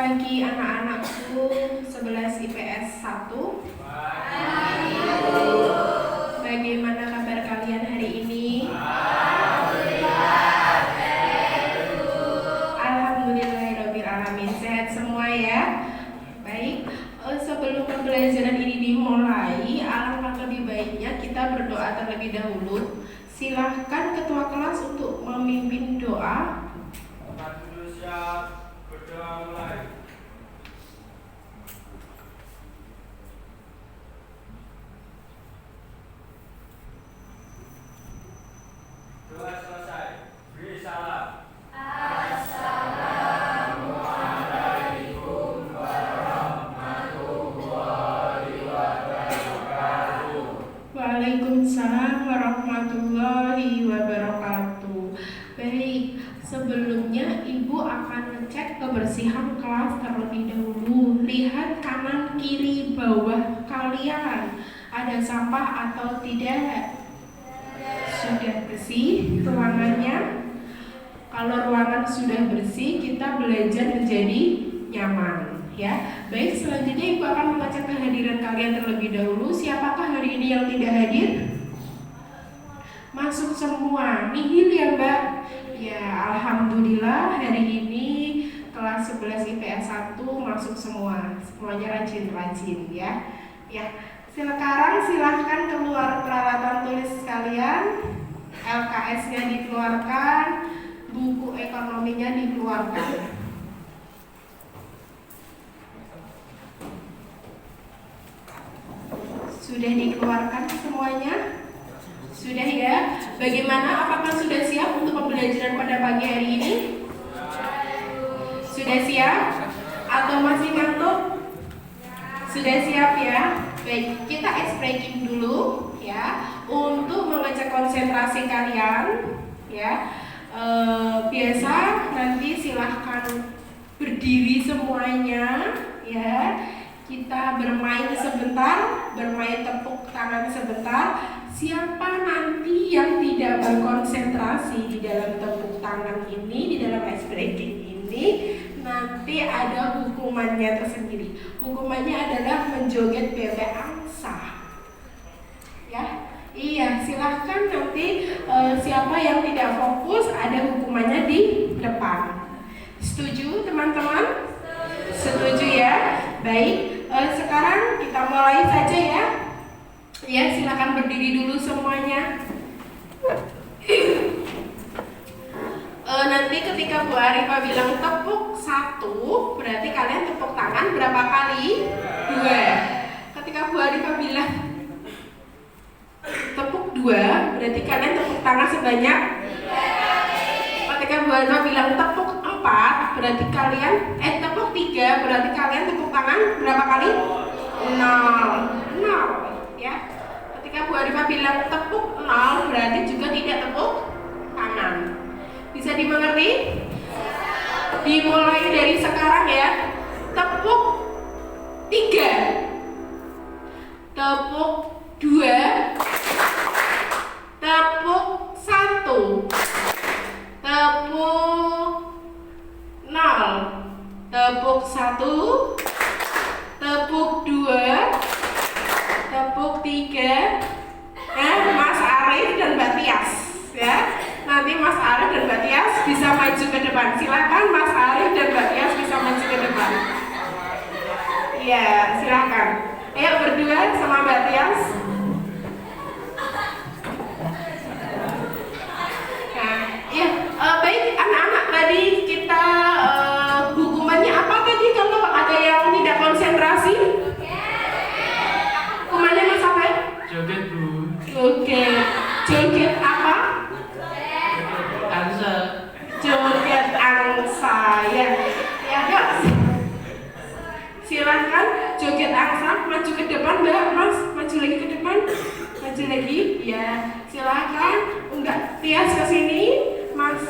pagi anak-anakku 11 IPS 1. Bagaimana kabar kalian hari ini? Alhamdulillahirabbil alamin. Sehat semua ya? Baik, sebelum pembelajaran ini dimulai, alangkah lebih baiknya kita berdoa terlebih dahulu. Silahkan ketua kelas untuk memimpin doa. Siap, berdoa mulai. Doa selesai. Beri salam. Assalamualaikum warahmatullahi wabarakatuh. Waalaikumsalam warahmatullahi wabarakatuh. Baik, sebelumnya Ibu akan ngecek kebersihan kelas terlebih dahulu. Lihat kanan, kiri, bawah kalian. Ada sampah atau tidak? Sudah bersih ruangannya? Kalau ruangan sudah bersih, kita belajar menjadi nyaman, ya. Baik, selanjutnya Ibu akan mengecek kehadiran kalian terlebih dahulu. Siapakah hari ini yang tidak hadir? Masuk semua, nihil ya Mbak? Ya, alhamdulillah hari ini kelas 11 IPS 1 masuk semua. Semuanya rajin-rajin ya. Ya, sekarang silahkan keluar peralatan tulis kalian. LKS-nya dikeluarkan, buku ekonominya dikeluarkan. Sudah dikeluarkan semuanya? Sudah ya? Bagaimana? Apakah sudah siap untuk pembelajaran pada pagi hari ini? Sudah siap? Atau masih ngantuk? Sudah siap ya? Baik, kita ice breaking dulu ya, untuk mengecek konsentrasi kalian ya. Biasa nanti silahkan berdiri semuanya ya. Kita bermain sebentar, bermain tepuk tangan sebentar. Siapa nanti yang tidak berkonsentrasi di dalam tepuk tangan ini, di dalam ice breaking ini, nanti ada hukumannya tersendiri. Hukumannya adalah menjoget bebek angsa. Ya, iya, silahkan nanti siapa yang tidak fokus ada hukumannya di depan. Setuju teman-teman? Setuju ya? Baik, sekarang kita mulai saja ya. Ya, silakan berdiri dulu semuanya. Nanti ketika Bu Arifah bilang tepuk 1, berarti kalian tepuk tangan berapa kali? 2. Ketika Bu Arifah bilang tepuk 2, berarti kalian tepuk tangan sebanyak 3. Ketika Bu Arifah bilang tepuk 4, berarti kalian tepuk 3, berarti kalian tepuk tangan berapa kali? 0 ya. Ketika Bu Arifah bilang tepuk 0, berarti juga tidak tepuk tangan. Bisa dimengerti? Dimulai dari sekarang ya. Tepuk 3, tepuk 2, tepuk 1, tepuk 0, tepuk 1, tepuk 2, tepuk 3. Mas Arif dan Mbak Tias ya. Nanti Mas Arif dan Mbak Tias bisa maju ke depan. Silakan Mas Arif dan Mbak Tias bisa maju ke depan. Iya, silakan. Ayo berdua sama Mbak Tias. Nah, ya, baik anak-anak, tadi kita hukumannya apa tadi kalau ada yang tidak konsentrasi? Hukumannya Mas apa? Joget Bu. Oke, joget apa? Angsa. Joget angsa ya. Ya Kak. Silakan joget angsa, maju ke depan Mbak, Mas, maju lagi ke depan, maju lagi, ya. Silakan, enggak Tias ke sini, Mas.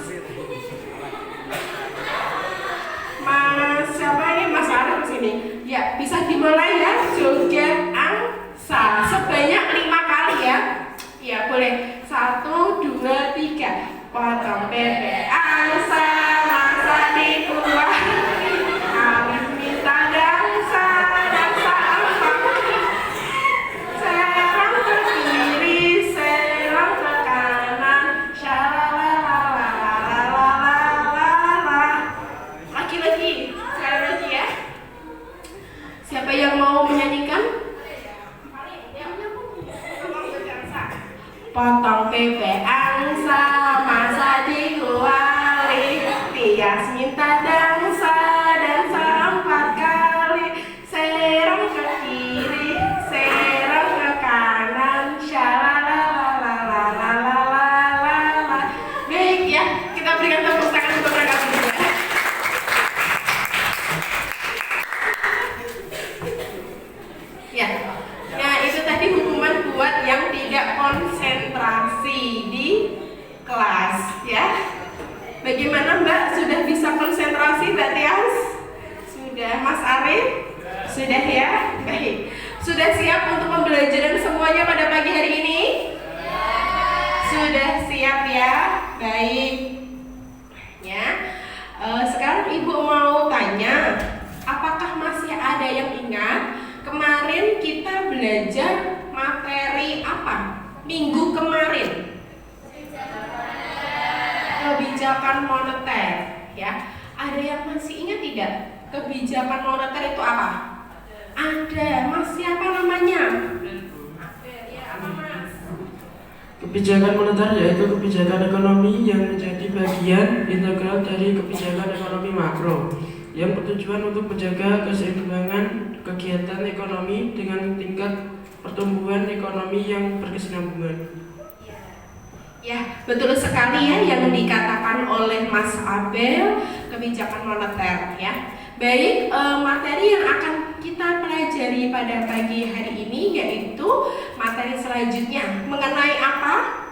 Mas siapa ini? Mas Arif ke sini. Ya, bisa dimulai ya, joget angsa sebanyak 5 kali ya. Ya boleh. 1, 2, 3. Potong bebek angsa, masa dikuah. potong pepe angsa, masa dikuali, tias minta dansa, dansa 4 kali, serong ke kiri, serong ke kanan, shalalalalalalalala. Baik ya, kita berikan tepuk tangan untuk mereka berdua. Ya, nah itu tadi hukuman buat yang tidak konsentrasi di kelas ya. Bagaimana Mbak? Sudah bisa konsentrasi Mbak Tias? Sudah. Mas Arif? Sudah ya? Baik. Sudah siap untuk pembelajaran semuanya pada pagi hari ini? Sudah siap ya? Baik. Ya. Sekarang Ibu mau tanya, apakah masih ada yang ingat kemarin kita belajar materi apa? Minggu kemarin. Kebijakan moneter ya. Ada yang masih ingat tidak? Kebijakan moneter itu apa? Ada. Mas siapa namanya? Ya, apa Mas? Kebijakan moneter yaitu kebijakan ekonomi yang menjadi bagian integral dari kebijakan ekonomi makro yang bertujuan untuk menjaga keseimbangan kegiatan ekonomi dengan tingkat pertumbuhan ekonomi yang berkesinambungan. Ya, betul sekali ya yang dikatakan oleh Mas Abel, kebijakan moneter ya. Baik, materi yang akan kita pelajari pada pagi hari ini yaitu materi selanjutnya mengenai apa?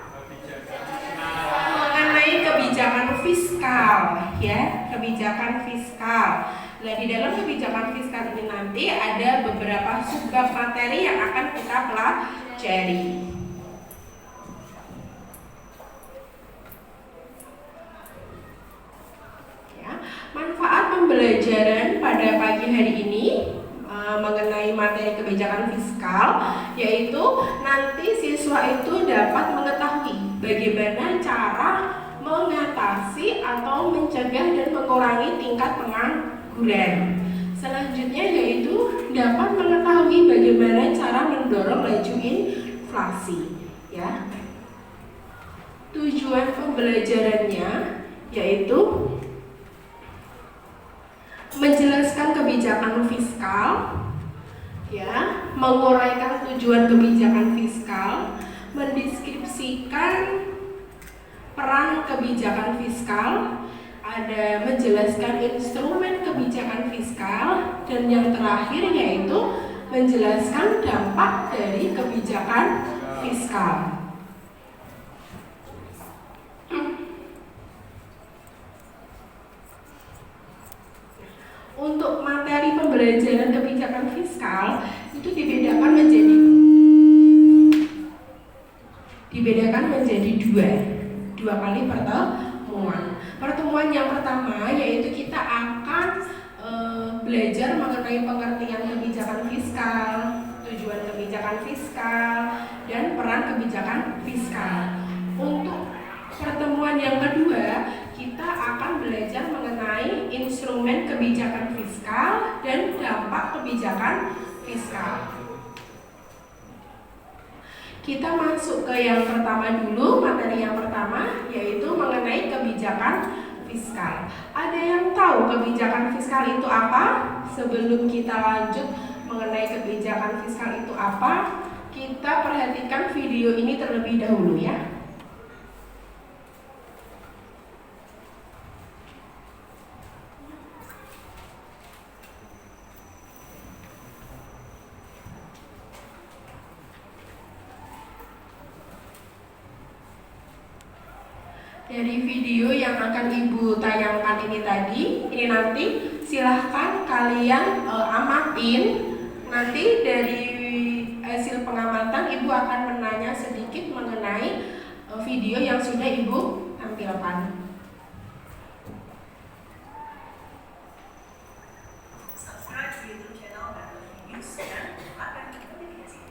Mengenai kebijakan fiskal ya, kebijakan fiskal. Nah, di dalam kebijakan fiskal ini nanti ada beberapa subbab materi yang akan kita pelajari. Manfaat pembelajaran pada pagi hari ini mengenai materi kebijakan fiskal yaitu nanti siswa itu dapat mengetahui bagaimana cara mengatasi atau mencegah dan mengurangi tingkat pengangguran. Selanjutnya yaitu dapat mengetahui bagaimana cara mendorong laju inflasi ya. Tujuan pembelajarannya yaitu menjelaskan kebijakan fiskal, ya, menguraikan tujuan kebijakan fiskal, mendeskripsikan peran kebijakan fiskal, ada menjelaskan instrumen kebijakan fiskal, dan yang terakhir yaitu menjelaskan dampak dari kebijakan fiskal. Untuk materi pembelajaran kebijakan fiskal itu dibedakan menjadi dua kali pertemuan. Pertemuan yang pertama yaitu kita akan belajar mengenai pengertian kebijakan fiskal, tujuan kebijakan fiskal, dan peran kebijakan fiskal. Untuk pertemuan yang kedua kita akan belajar mengenai instrumen kebijakan fiskal dan dampak kebijakan fiskal. Kita masuk ke yang pertama dulu, materi yang pertama yaitu mengenai kebijakan fiskal. Ada yang tahu kebijakan fiskal itu apa? Sebelum kita lanjut mengenai kebijakan fiskal itu apa, kita perhatikan video ini terlebih dahulu ya. Dari video yang akan Ibu tayangkan ini nanti silahkan kalian amatin. Nanti dari hasil pengamatan Ibu akan menanya sedikit mengenai video yang sudah Ibu tampilkan. Subscribe to YouTube channel Battle News dan akan notifikasi.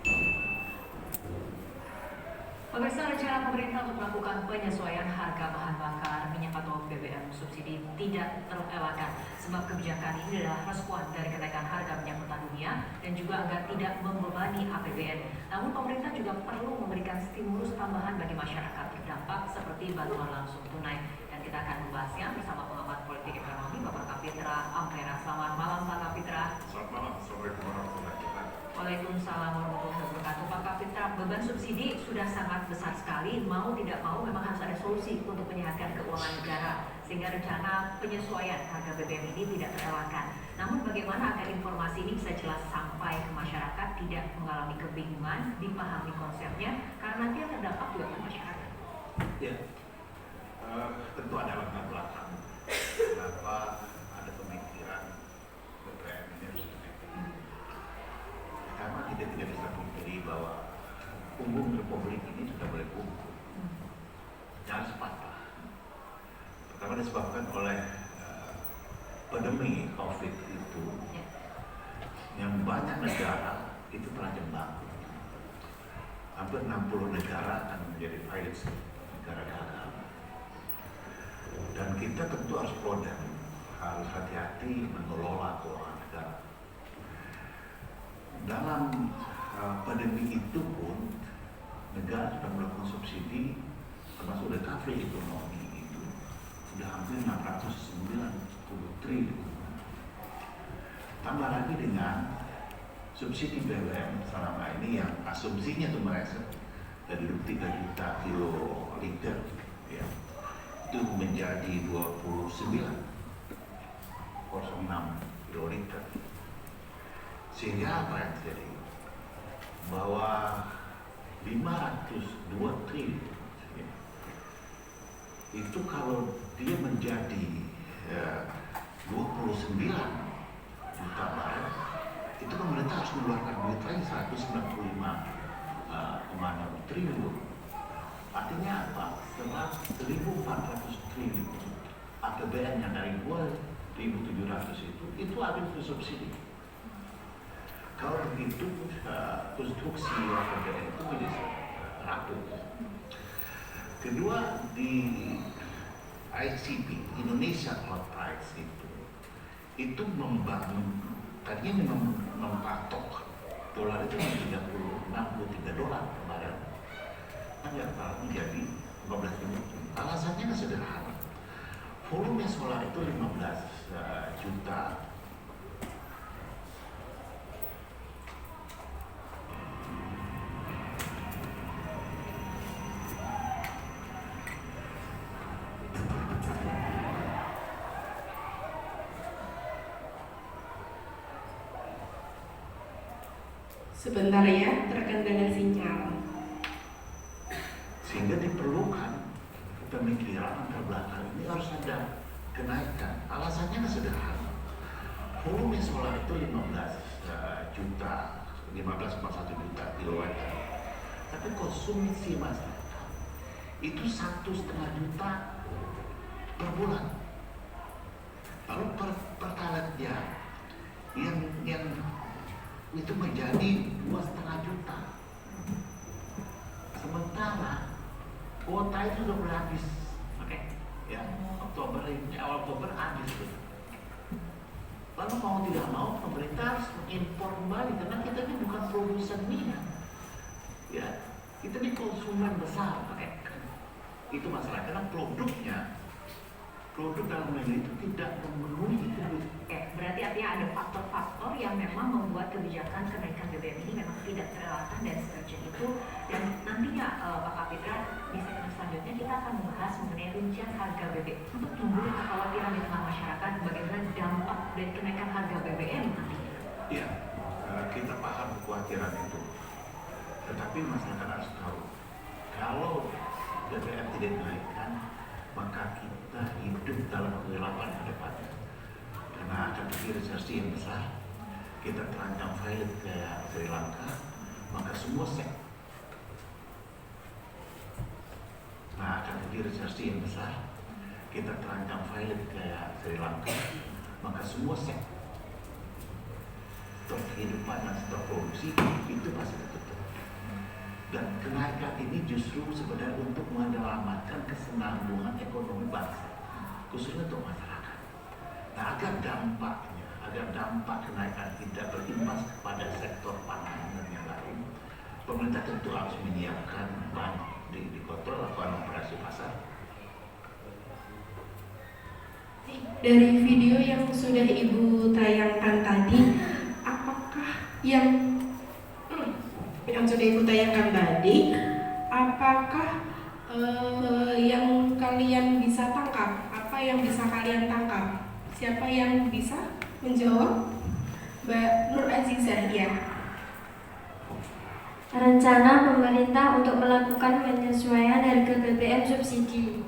Pemirsa, rencana pemerintah untuk melakukan penyesuaian harga bahan bakar minyak atau BBM subsidi tidak terelakkan sebab kebijakan ini adalah respon dari kenaikan harga minyak mentah dunia dan juga agar tidak membebani APBN. Namun pemerintah juga perlu memberikan stimulus tambahan bagi masyarakat terdampak seperti bantuan langsung tunai. Dan kita akan membahasnya bersama pengamat politik ekonomi Bapak Kapitra Ampera. Selamat malam Pak Kapitra. Selamat malam, Assalamualaikum warahmatullahi wabarakatuh. Waalaikumsalam warahmatullahi wabarakatuh. Pak Kapitra, beban subsidi sudah sangat besar sekali. Mau tidak mau memang harus ada solusi untuk menyehatkan keuangan negara sehingga rencana penyesuaian harga BBM ini tidak terelakkan. Namun bagaimana agar informasi ini bisa jelas sampai ke masyarakat, tidak mengalami kebingungan, dipahami konsepnya, karena nanti yang terdampak juga kan masyarakat. Ya, tentu ada latar belakang kenapa ada pemikiran BBM ini harus dinaikkan. Pertama, kita tidak bisa pungkiri bahwa punggung Republik ini sudah mulai bungkuk. Jangan sepatah. Pertama disebabkan oleh pandemi COVID itu, yang banyak negara itu terancam bangkrut. Hampir 60 negara akan menjadi pilot negara gagal. Dan kita tentu harus prudent, harus hati-hati mengelola keuangan negara. Dalam pandemi itu pun negara sudah melakukan subsidi, termasuk recovery ekonomi itu sudah hampir 690 triliun. Tambah lagi dengan subsidi BBM selama ini yang asumsinya itu meleset dari 3 juta kiloliter, ya, itu menjadi 29,06 kiloliter. Sehingga apa yang terjadi? Bahwa 502 triliun, ya, itu kalau dia menjadi 29 juta barel, itu pemerintah harus mengeluarkan duit lagi 195,6 triliun. Artinya apa? Setelah 1.400 triliun APBN yang dari 2.700 itu habis untuk subsidi. Kalau begitu konstruksi APBN itu menjadi rapuh. Kedua, di ICP, Indonesia Cloud Price itu membangun, tadinya mematok dolar itu $63 per barel, ternyata menjadi 15.000. Alasannya kan sederhana, volume solar itu 15 juta. Sebentar ya, terkendala sinyal. Sehingga diperlukan pemikiran latar belakang ini harus ada kenaikan. Alasannya kan sederhana, volume solar itu 15,1 juta kilowatt, tapi konsumsi masyarakat itu 1,5 juta per bulan. Lalu pertalaitnya yang itu menjadi 2,5 juta. Sementara kuota itu sudah berhabis. Oke. Ya, Oktober ini, awal Oktober habis. Lalu mau tidak mau pemerintah harus mengimpor kembali karena kita ini bukan produsen minyak. Ya, kita ini konsumen besar. Oke. Itu masalah karena produk dalam negeri itu tidak memenuhi itu. Oke, berarti artinya ada faktor-faktor yang memang membuat kebijakan kenaikan BBM ini memang tidak terelakkan dari urgent itu. Dan nantinya Pak Kapitra di segmen selanjutnya kita akan membahas mengenai rincian harga BBM untuk timbul kekhawatiran di tengah masyarakat bagaimana dampak dari kenaikan harga BBM nantinya. Ya, kita paham kekhawatiran itu. Tetapi masyarakat harus tahu kalau BBM tidak dinaikkan, maka kita hidup dalam kegelapan ke depannya. Karena akan terjadi resesi yang besar, kita terancam failed kayak Sri Lanka, maka semua sektor. Nah, akan terjadi resesi yang besar, kita terancam failed kayak Sri Lanka, maka semua sektor kehidupan dan sektor produksi itu pasti tertutup. Dan kenaikan ini justru sebenarnya untuk menyelamatkan kesinambungan ekonomi bangsa, khususnya untuk masyarakat. Nah, agar dampak kenaikan tidak berimbas kepada sektor pangan dan yang lain, pemerintah tentu harus menyiapkan di kontrol lakukan operasi pasar. Dari video yang sudah Ibu tayangkan tadi, apakah yang sudah Ibu tayangkan tadi, apakah yang kalian bisa tangkap? Apa yang bisa kalian tangkap? Siapa yang bisa menjawab? Mbak Nur Azizah, ya. Rencana pemerintah untuk melakukan penyesuaian harga BBM subsidi.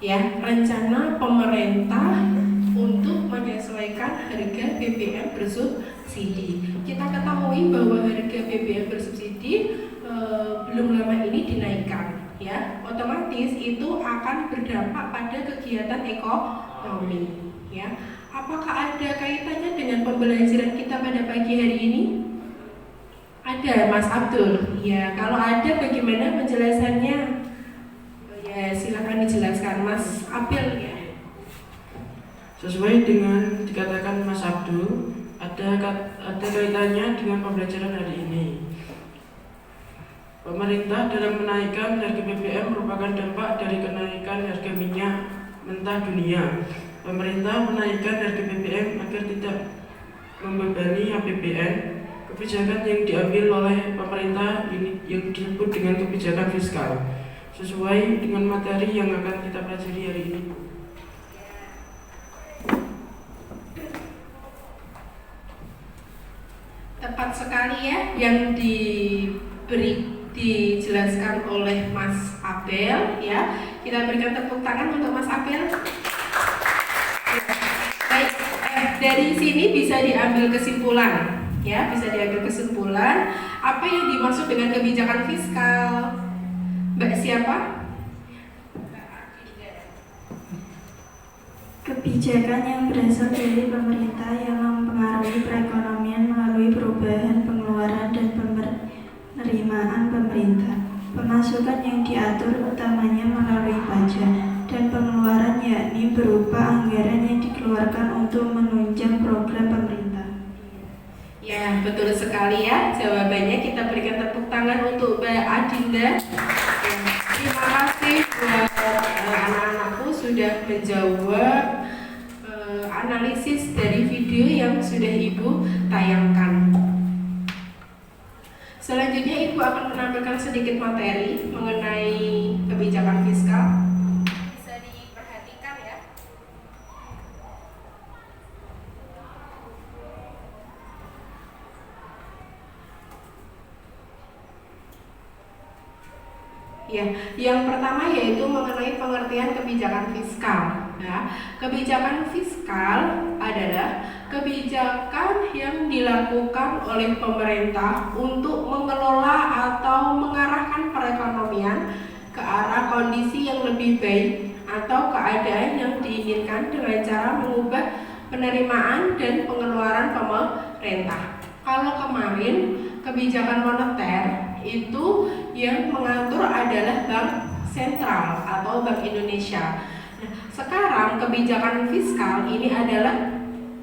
Ya, rencana pemerintah untuk menyesuaikan harga BBM bersubsidi. Kita ketahui bahwa harga BBM bersubsidi belum lama ini dinaikkan, ya. Otomatis itu akan berdampak pada kegiatan ekonomi, ya. Apakah ada kaitannya dengan pembelajaran kita pada pagi hari ini? Ada, Mas Abdul. Ya, kalau ada bagaimana penjelasannya? Ya, silakan dijelaskan, Mas Apil, ya. Sesuai dengan dikatakan Mas Abdul, ada kaitannya dengan pembelajaran hari ini. Pemerintah dalam menaikkan harga BBM merupakan dampak dari kenaikan harga minyak mentah dunia. Pemerintah menaikkan harga BBM agar tidak membebani APBN. Kebijakan yang diambil oleh pemerintah ini yang disebut dengan kebijakan fiskal, sesuai dengan materi yang akan kita pelajari hari ini. Tepat sekali, ya, yang dijelaskan oleh Mas Abel, ya. Kita berikan tepuk tangan untuk Mas Abel. Baik, dari sini bisa diambil kesimpulan, ya, bisa diambil kesimpulan apa yang dimaksud dengan kebijakan fiskal. Mbak siapa? Kebijakan yang berasal dari pemerintah yang mempengaruhi perekonomian melalui perubahan pengeluaran dan penerimaan pemerintah. Pemasukan yang diatur utamanya melalui pajak dan pengeluaran yakni berupa anggaran yang dikeluarkan untuk menunjang program pemerintah. Ya, betul sekali, ya. Jawabannya kita berikan tepuk tangan untuk Mbak Adinda. Terima kasih buat anak-anakku sudah menjawab analisis dari video yang sudah Ibu tayangkan. Selanjutnya Ibu akan menampilkan sedikit materi mengenai kebijakan fiskal. Bisa diperhatikan, ya. Ya, yang pertama yaitu mengenai pengertian kebijakan fiskal. Ya, kebijakan fiskal adalah kebijakan yang dilakukan oleh pemerintah untuk mengelola atau mengarahkan perekonomian ke arah kondisi yang lebih baik atau keadaan yang diinginkan dengan cara mengubah penerimaan dan pengeluaran pemerintah. Kalau kemarin kebijakan moneter itu yang mengatur adalah Bank Sentral atau Bank Indonesia. Nah, sekarang kebijakan fiskal ini adalah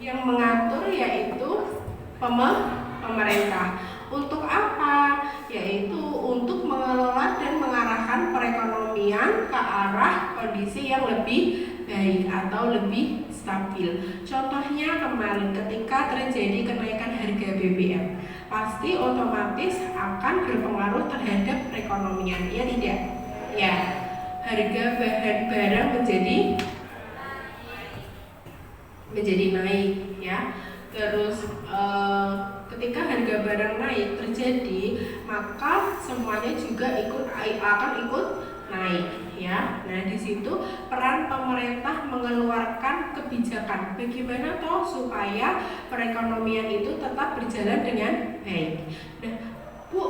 yang mengatur yaitu pemerintah. Untuk apa? Yaitu untuk mengelola dan mengarahkan perekonomian ke arah kondisi yang lebih baik atau lebih stabil. Contohnya kemarin ketika terjadi kenaikan harga BBM, pasti otomatis akan berpengaruh terhadap perekonomian, ya tidak? Ya, harga bahan barang menjadi naik, ya. Terus ketika harga barang naik terjadi, maka semuanya juga akan ikut naik, ya. Nah, di situ peran pemerintah mengeluarkan kebijakan bagaimana toh supaya perekonomian itu tetap berjalan dengan baik. Nah, Bu,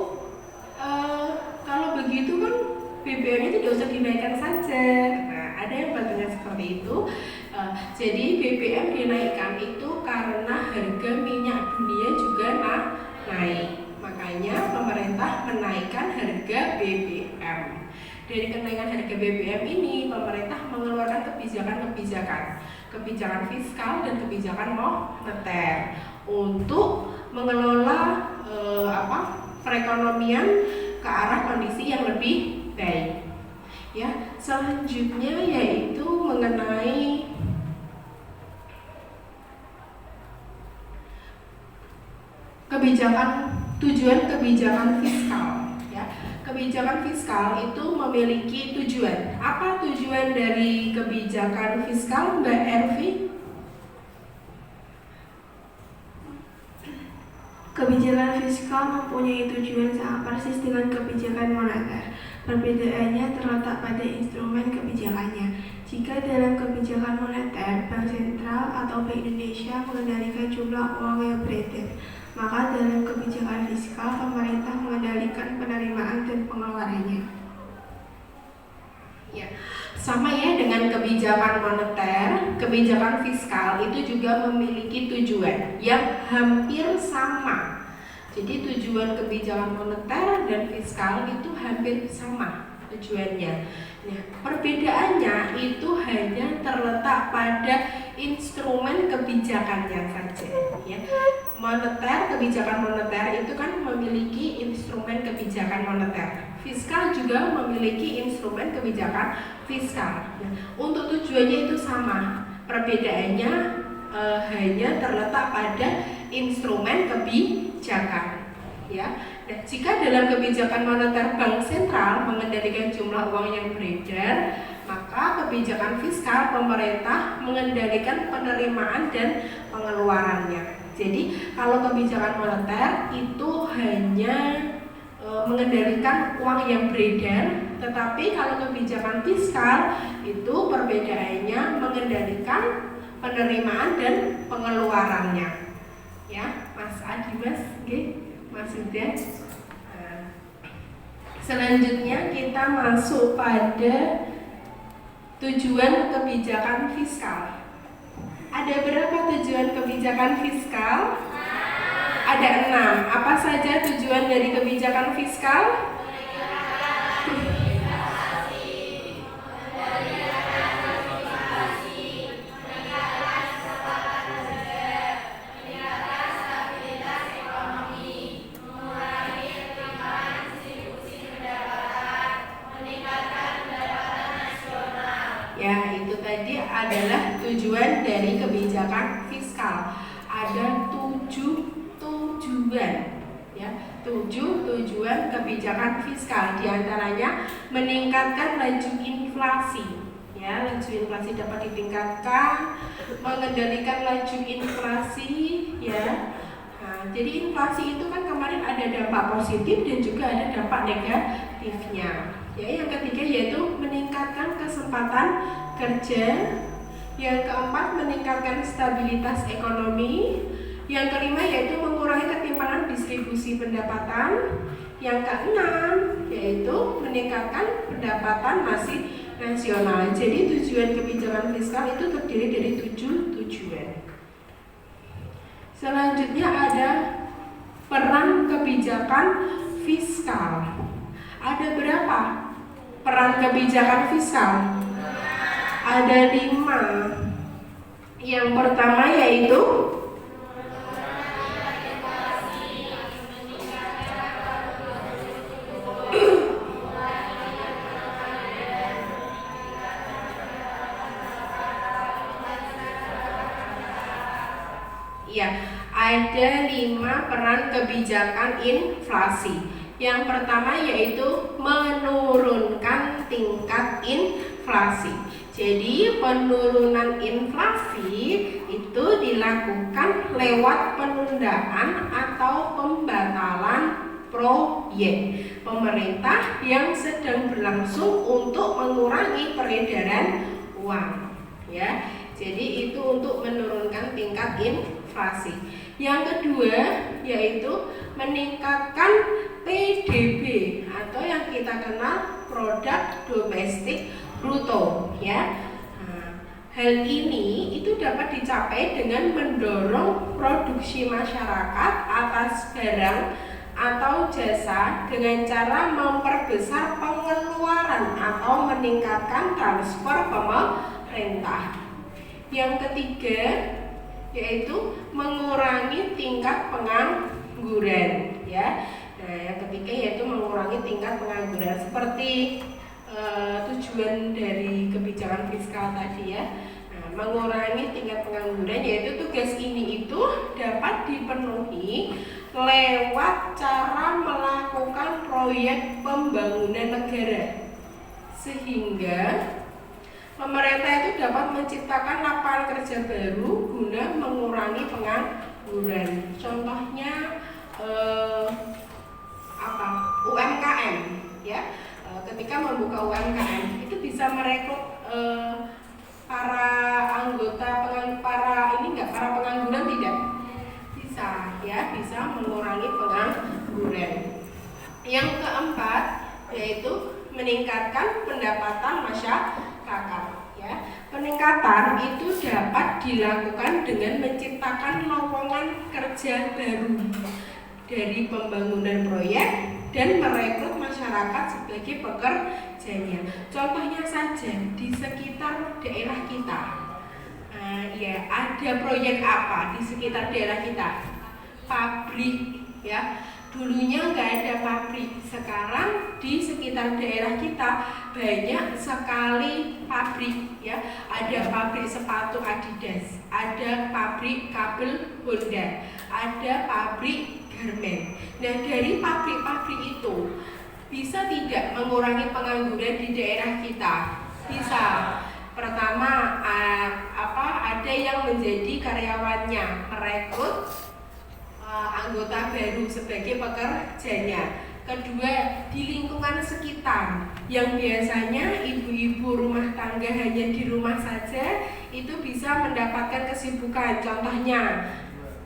kalau begitu kan BBM-nya tidak usah dinaikkan saja. Nah, ada yang bertanya seperti itu. Jadi BBM dinaikkan itu karena harga minyak dunia juga naik. Makanya pemerintah menaikkan harga BBM. Dari kenaikan harga BBM ini, pemerintah mengeluarkan kebijakan fiskal dan kebijakan moneter untuk mengelola perekonomian ke arah kondisi yang lebih baik. Ya, selanjutnya yaitu mengenai tujuan kebijakan fiskal. Ya, kebijakan fiskal itu memiliki tujuan. Apa tujuan dari kebijakan fiskal, Mbak Ervi? Kebijakan fiskal mempunyai tujuan sangat persis dengan kebijakan moneter. Perbedaannya terletak pada instrumen kebijakannya. Jika dalam kebijakan moneter, Bank Sentral atau Bank Indonesia mengendalikan jumlah uang yang beredar, maka dalam kebijakan fiskal, pemerintah mengendalikan penerimaan dan pengeluarannya. Ya, sama ya dengan kebijakan moneter, kebijakan fiskal itu juga memiliki tujuan yang hampir sama. Jadi tujuan kebijakan moneter dan fiskal itu hampir sama tujuannya. Nah, perbedaannya itu hanya terletak pada instrumen kebijakannya saja. Ya, kebijakan moneter itu kan memiliki instrumen kebijakan moneter. Fiskal juga memiliki instrumen kebijakan fiskal. Nah, untuk tujuannya itu sama. Perbedaannya hanya terletak pada instrumen kebijakan. Ya. Nah, jika dalam kebijakan moneter Bank Sentral mengendalikan jumlah uang yang beredar, maka kebijakan fiskal pemerintah mengendalikan penerimaan dan pengeluarannya. Jadi, kalau kebijakan moneter itu hanya mengendalikan uang yang beredar, tetapi kalau kebijakan fiskal itu perbedaannya mengendalikan penerimaan dan pengeluarannya. Ya, Mas Adi, maksudnya. Selanjutnya kita masuk pada tujuan kebijakan fiskal. Ada berapa tujuan kebijakan fiskal? Ada 6. Apa saja tujuan dari kebijakan fiskal? Ya, itu tadi adalah tujuan dari kebijakan fiskal. Ada 7 tujuan, ya, 7 tujuan kebijakan fiskal. Di antaranya meningkatkan laju inflasi, ya, laju inflasi dapat ditingkatkan, mengendalikan laju inflasi, ya. Nah, jadi inflasi itu kan kemarin ada dampak positif dan juga ada dampak negatifnya. Ya, yang ketiga yaitu meningkatkan kesempatan kerja. Yang keempat meningkatkan stabilitas ekonomi. Yang kelima yaitu mengurangi ketimpangan distribusi pendapatan. Yang keenam yaitu meningkatkan pendapatan nasional. Jadi tujuan kebijakan fiskal itu terdiri dari 7 tujuan. Selanjutnya ada peran kebijakan fiskal. Ada berapa peran kebijakan fiskal? Ada 5. Yang pertama yaitu ya, ada 5 peran kebijakan inflasi. Yang pertama yaitu menurunkan tingkat inflasi. Jadi penurunan inflasi itu dilakukan lewat penundaan atau pembatalan proyek pemerintah yang sedang berlangsung untuk mengurangi peredaran uang. Ya, jadi itu untuk menurunkan tingkat inflasi. Yang kedua yaitu meningkatkan PDB atau yang kita kenal produk domestik bruto, ya. Nah, hal ini itu dapat dicapai dengan mendorong produksi masyarakat atas barang atau jasa dengan cara memperbesar pengeluaran atau meningkatkan transfer pemerintah. Yang ketiga yaitu mengurangi tingkat pengangguran, ya. Nah, yang ketiga yaitu mengurangi tingkat pengangguran seperti tujuan dari kebijakan fiskal tadi ya. Nah, mengurangi tingkat pengangguran yaitu tugas ini itu dapat dipenuhi lewat cara melakukan proyek pembangunan negara sehingga pemerintah itu dapat menciptakan lapangan kerja baru guna mengurangi pengangguran. Contohnya UMKM ya. Ketika membuka UMKM itu bisa merekrut para pengangguran tidak bisa ya, bisa mengurangi pengangguran. Yang keempat yaitu meningkatkan pendapatan masyarakat ya. Peningkatan itu dapat dilakukan dengan menciptakan lowongan kerja baru dari pembangunan proyek dan merekrut masyarakat sebagai pekerjanya. Contohnya saja di sekitar daerah kita, ya ada proyek apa di sekitar daerah kita? Pabrik, ya. Dulunya nggak ada pabrik, sekarang di sekitar daerah kita banyak sekali pabrik, ya. Ada pabrik sepatu Adidas, ada pabrik kabel Honda, ada pabrik garmen. Nah, dari pabrik-pabrik itu bisa tidak mengurangi pengangguran di daerah kita? Bisa. Pertama, ada yang menjadi karyawannya, merekrut anggota baru sebagai pekerjanya. Kedua, di lingkungan sekitar yang biasanya ibu-ibu rumah tangga hanya di rumah saja itu bisa mendapatkan kesibukan. Contohnya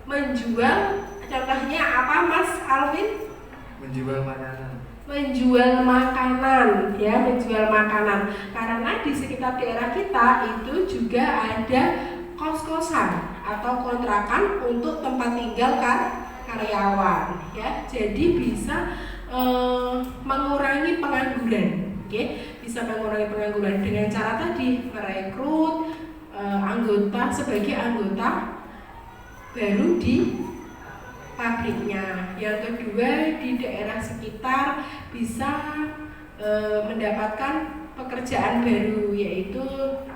menjual. Contohnya apa, Mas Alvin? Menjual makanan. Menjual makanan, ya, menjual makanan. Karena di sekitar daerah kita itu juga ada kos-kosan atau kontrakan untuk tempat tinggal karyawan, ya. Jadi bisa mengurangi pengangguran, oke? Bisa mengurangi pengangguran dengan cara tadi merekrut anggota sebagai anggota baru di pabriknya. Yang kedua, di daerah sekitar bisa mendapatkan pekerjaan baru, yaitu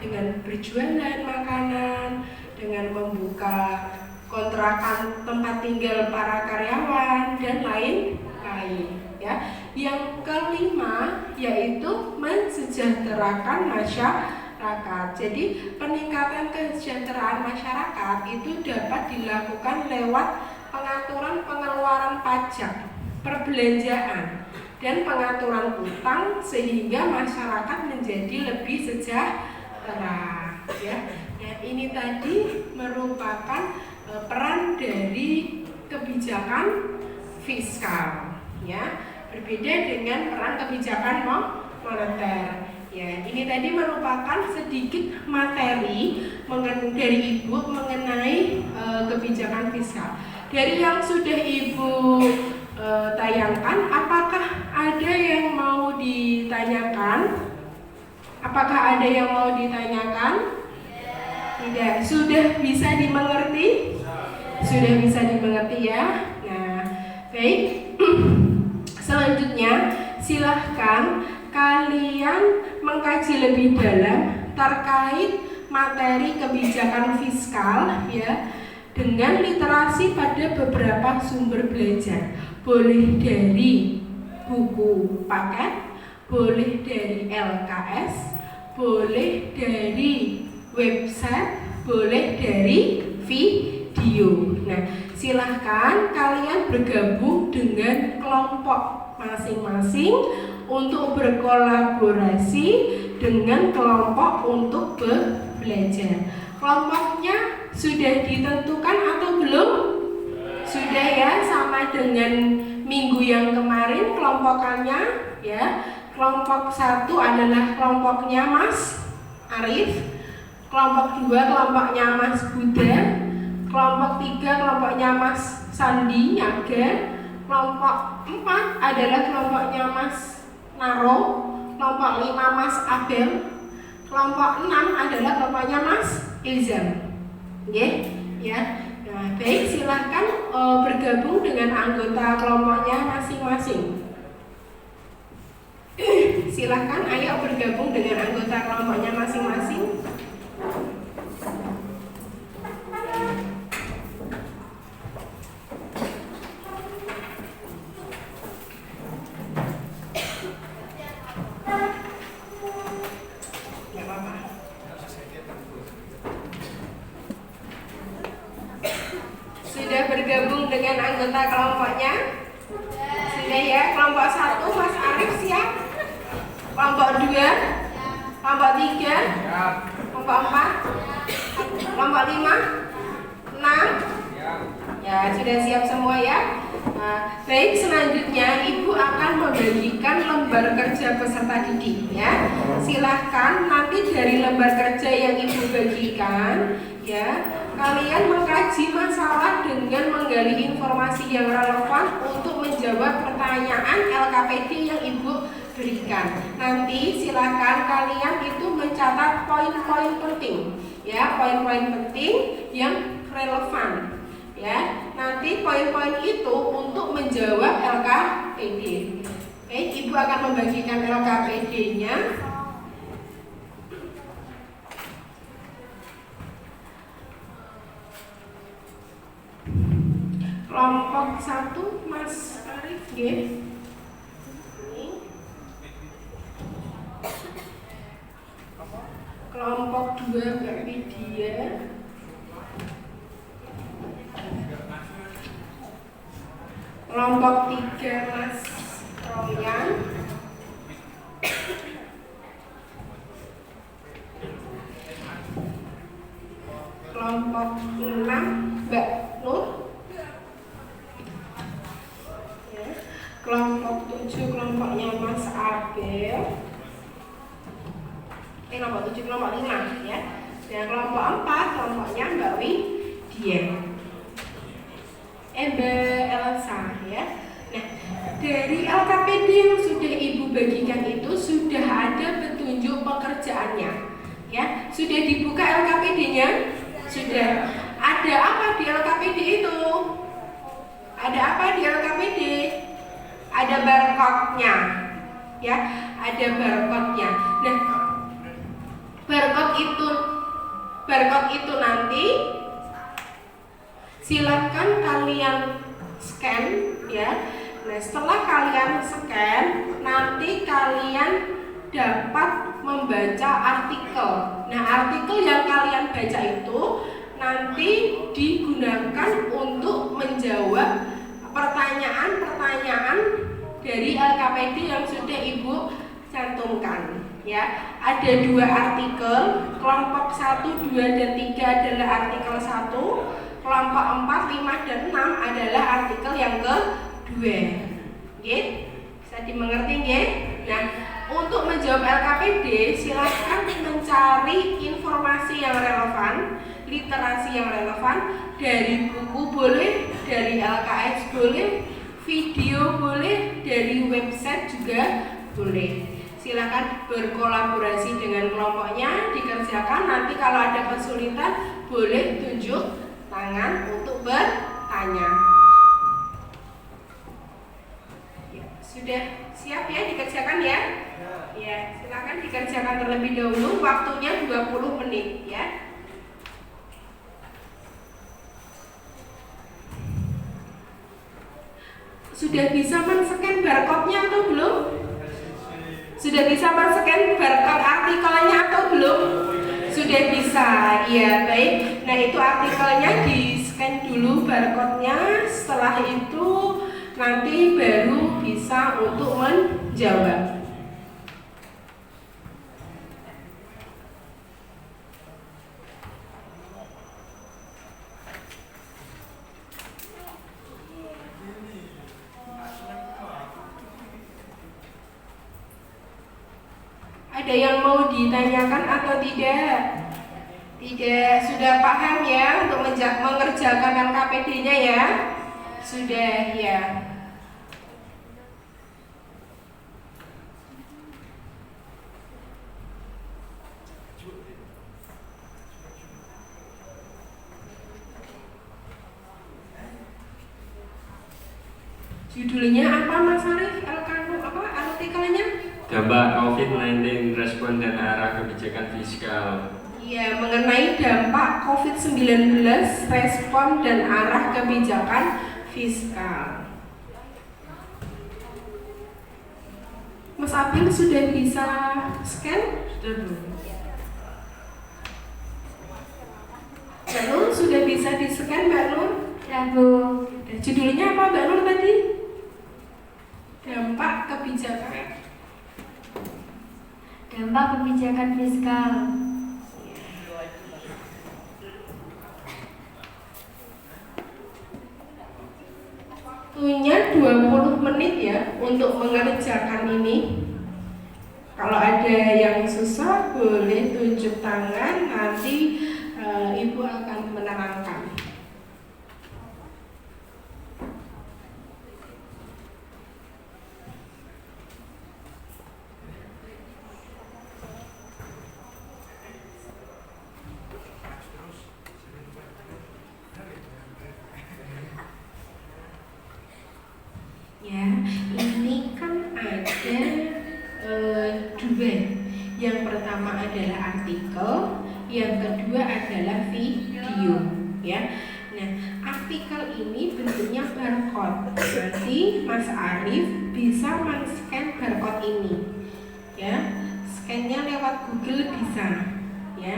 dengan berjualan makanan, dengan membuka kontrakan tempat tinggal para karyawan dan lain-lain, ya. Yang kelima yaitu mensejahterakan masyarakat. Jadi peningkatan kesejahteraan masyarakat itu dapat dilakukan lewat pengaturan pengeluaran pajak, perbelanjaan, dan pengaturan utang sehingga masyarakat menjadi lebih sejahtera. Ya, ini tadi merupakan peran dari kebijakan fiskal. Ya, berbeda dengan peran kebijakan moneter. Ya, ini tadi merupakan sedikit materi dari Ibu mengenai kebijakan fiskal. Dari yang sudah Ibu tayangkan, apakah ada yang mau ditanyakan? Apakah ada yang mau ditanyakan? Tidak. Sudah bisa dimengerti? Sudah bisa dimengerti ya. Nah, baik. Selanjutnya, silahkan kalian mengkaji lebih dalam terkait materi kebijakan fiskal, ya, dengan literasi pada beberapa sumber belajar. Boleh dari buku paket, boleh dari LKS, boleh dari website, boleh dari video. Nah, silahkan kalian bergabung dengan kelompok masing-masing untuk berkolaborasi dengan kelompok untuk belajar. Kelompoknya sudah ditentukan atau belum? Sudah ya, sama dengan minggu yang kemarin kelompokannya, ya. Kelompok 1 adalah kelompoknya Mas Arif, kelompok 2 kelompoknya Mas Buda, kelompok 3 kelompoknya Mas Sandi Nyaga, kelompok 4 adalah kelompoknya Mas Naro, kelompok 5 Mas Abel, kelompok 6 adalah kelompoknya Mas Ilzam. Oke, ya. Nah, Nah, baik, silahkan bergabung dengan anggota kelompoknya masing-masing. Silahkan, ayo bergabung dengan anggota kelompoknya masing-masing. Nggak apa-apa. Sudah bergabung dengan anggota kelompoknya? Sudah ya, kelompok 1 Mas Arif siap? Kelompok 2, kelompok 3, kelompok 4, kelompok 5, 6. Ya, sudah siap semua ya. Nah, baik, selanjutnya Ibu akan membagikan lembar kerja peserta didik ya. Silahkan nanti dari lembar kerja yang Ibu bagikan ya, kalian mengkaji masalah dengan menggali informasi yang relevan untuk menjawab pertanyaan LKPD yang Ibu berikan. Nanti silakan kalian itu mencatat poin-poin penting ya, poin-poin penting yang relevan ya. Nanti poin-poin itu untuk menjawab LKPD. Oke, Ibu akan membagikan LKPD-nya. Kelompok 1 Mas Arif ya. Kelompok 2 Mbak Widya. Kelompok 3 Mas Royan. Kelompok 6 Mbak Nur. Ya. Kelompok 7 kelompoknya Mas Abel. Kelompok 7 kelompok 5 ya. Dan kelompok 4 kelompoknya Mbak Widya. Mbak Elsa ya. Nah, dari LKPD yang sudah Ibu bagikan itu sudah ada petunjuk pekerjaannya ya. Sudah dibuka LKPD-nya? Sudah. Ada apa di LKPD itu? Ada apa di LKPD? Ada barcode-nya ya, ada barcode-nya. Nah, barcode itu nanti silakan kalian scan ya. Nah, setelah kalian scan, nanti kalian dapat membaca artikel. Nah, artikel yang kalian baca itu nanti digunakan untuk menjawab pertanyaan-pertanyaan dari LKPD yang sudah Ibu cantumkan ya. Ada 2 artikel, kelompok 1, 2, dan 3 adalah artikel 1, kelompok 4, 5, dan 6 adalah artikel yang kedua. Oke? Bisa dimengerti nggih? Nah, untuk menjawab LKPD silahkan mencari informasi yang relevan, literasi yang relevan, dari buku boleh, dari LKS boleh, video boleh, dari website juga boleh. Silakan berkolaborasi dengan kelompoknya, dikerjakan. Nanti kalau ada kesulitan boleh tunjuk tangan untuk bertanya. Ya, sudah siap ya dikerjakan ya? Ya, silakan dikerjakan terlebih dahulu. Waktunya 20 menit ya. Sudah bisa men-scan barcode-nya atau belum? Sudah bisa men-scan barcode artikelnya atau belum? Sudah bisa, iya baik. Nah, itu artikelnya di-scan dulu barcode-nya. Setelah itu nanti baru bisa untuk menjawab. Ada yang mau ditanyakan atau tidak? Tidak, sudah paham ya untuk mengerjakan LKPD-nya ya? Sudah ya. Judulnya apa Mas Arif? Artikelnya? Dampak COVID-19, respon dan arah kebijakan fiskal. Ya, mengenai dampak COVID-19, respon dan arah kebijakan fiskal. Mas Abel sudah bisa scan? Sudah belum? Mbak Nur sudah bisa di-scan Mbak Nur? Ya Bu. Judulnya apa Mbak Nur tadi? Dampak kebijakan. Dampak kebijakan fiskal. Waktunya 20 menit ya untuk mengerjakan ini. Kalau ada yang susah boleh tunjuk tangan, nanti Ibu akan menerangkan. Ya, ini kan ada dua. Yang pertama adalah artikel, yang kedua adalah video, ya. Nah, artikel ini bentuknya barcode. Berarti Mas Arif bisa men-scan barcode ini, ya. Scan-nya lewat Google bisa, ya.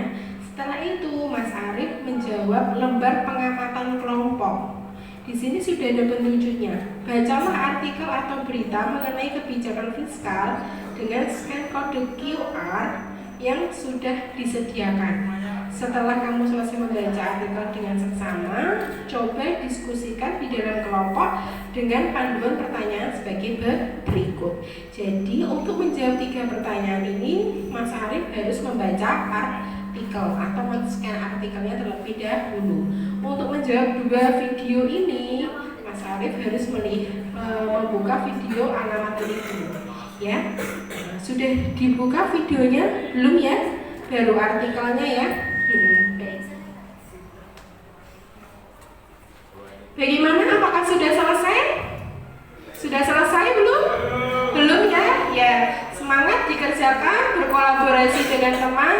Setelah itu Mas Arif menjawab lembar pengamatan kelompok. Di sini sudah ada petunjuknya. Bacalah artikel atau berita mengenai kebijakan fiskal dengan scan kode QR yang sudah disediakan. Setelah kamu selesai membaca artikel dengan seksama, coba diskusikan di dalam kelompok dengan panduan pertanyaan sebagai berikut. Jadi untuk menjawab 3 pertanyaan ini, Mas Arif harus membaca artikel atau men-scan artikelnya terlebih dahulu. Untuk menjawab 2 video ini, Mas Arif harus membuka video alamat itu, ya. Sudah dibuka videonya belum ya? Baru artikelnya ya. Bagaimana? Apakah sudah selesai? Sudah selesai belum? Belum ya? Ya, semangat dikerjakan, berkolaborasi dengan teman,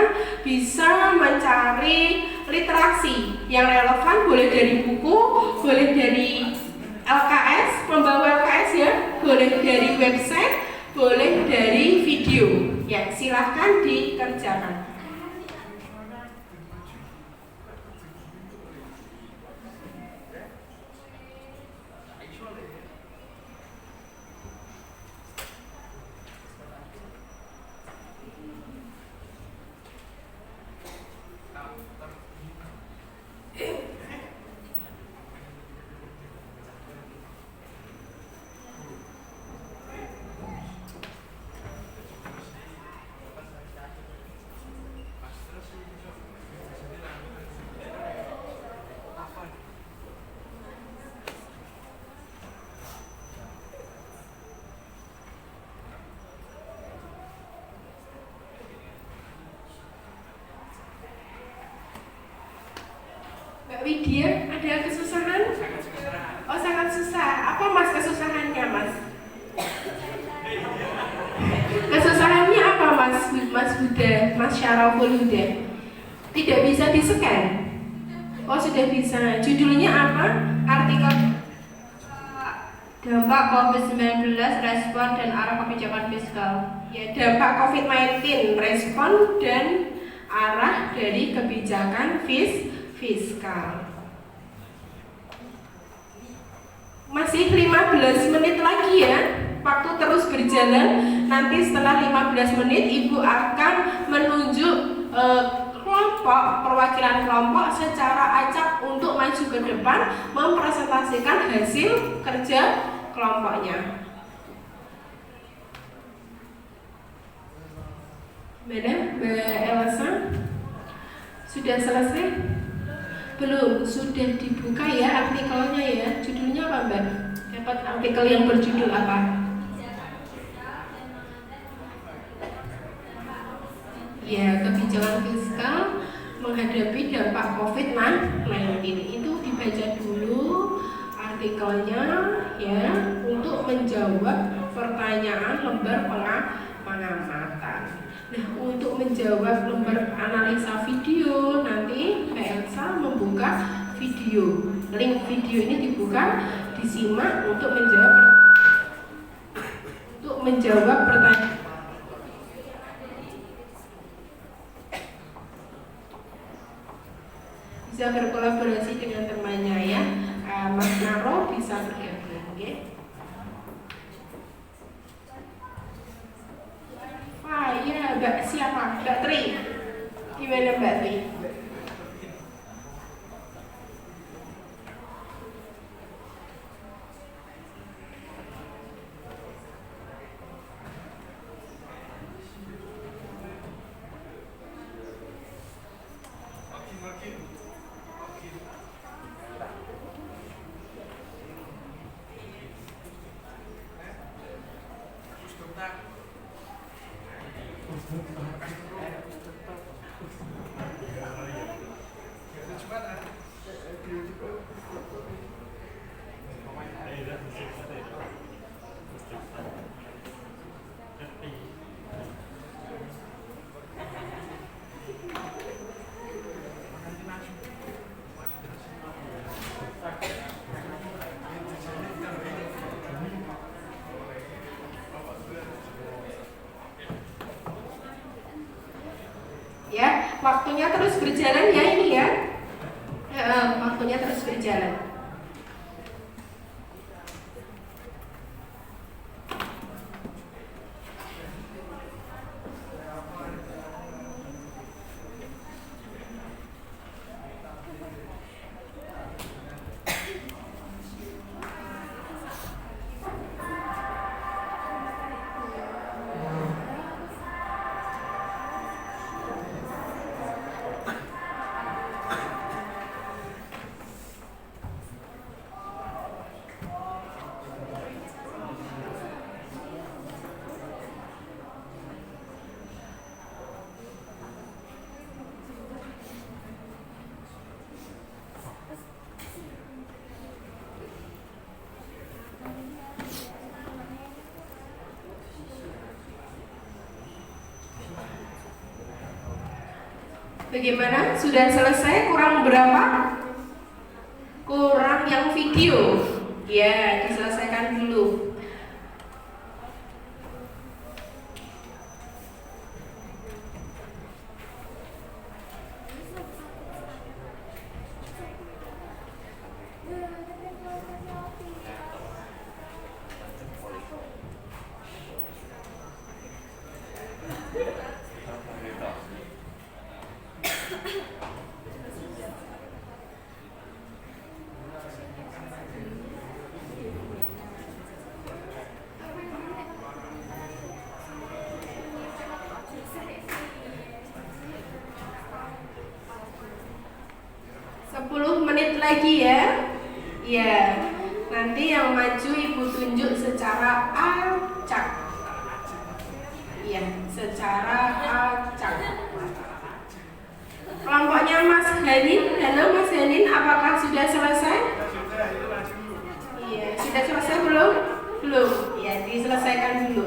bisa mencari literasi yang relevan, boleh dari buku, boleh dari LKS, membawa LKS ya, boleh dari website, boleh dari video. Ya, silahkan dikerjakan. Mbak Widya, ada kesusahan? Oh, sangat susah. Apa Mas kesusahannya, Mas? Kesusahannya apa, Mas Huda, Mas Syaraful Huda? Tidak bisa di-scan? Oh, sudah bisa. Judulnya apa? Artikel Dampak COVID-19, respon dan arah kebijakan fiskal. ya, dampak COVID-19, respon dan arah dari kebijakan fiskal. Masih 15 menit lagi ya. Waktu terus berjalan. Nanti setelah 15 menit Ibu akan menunjuk kelompok, perwakilan kelompok secara acak untuk maju ke depan mempresentasikan hasil kerja kelompoknya. Mana Mbak Elsa? Sudah selesai? Belum, sudah dibuka ya artikelnya ya. Judulnya apa Mbak? Dapat artikel yang berjudul apa? Ya, kebijakan fiskal menghadapi dampak COVID-19. Itu dibaca dulu artikelnya ya untuk menjawab pertanyaan lembar pengamatan. Nah, untuk menjawab lembar analisa video nanti Mbak Elsa membuka video. Link video ini dibuka, disimak untuk menjawab pertanyaan. Bisa berkolaborasi dengan temannya ya. Mas Naro bisa bergabung, oke? Ya, Mbak siapa? Mbak Tri. Gimana Mbak Tri? Ya, waktunya terus berjalan ya ini ya. Waktunya terus berjalan. Bagaimana? Sudah selesai? Kurang berapa? Kurang yang video. Ya, diselesaikan dulu. Lagi ya, ya. Nanti yang maju ibu tunjuk secara acak, ya, secara acak. Kelompoknya Mas Hanin, halo Mas Hanin, apakah sudah selesai? Iya, sudah selesai belum? Belum, ya, diselesaikan dulu.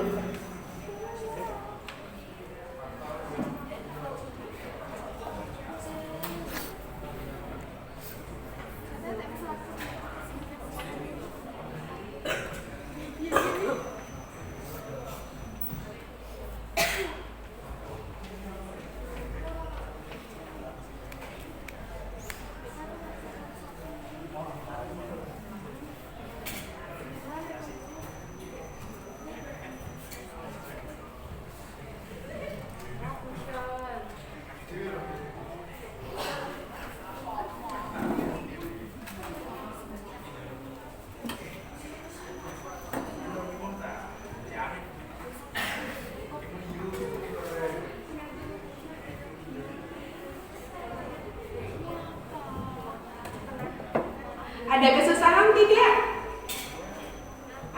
Ada kesusahan tidak?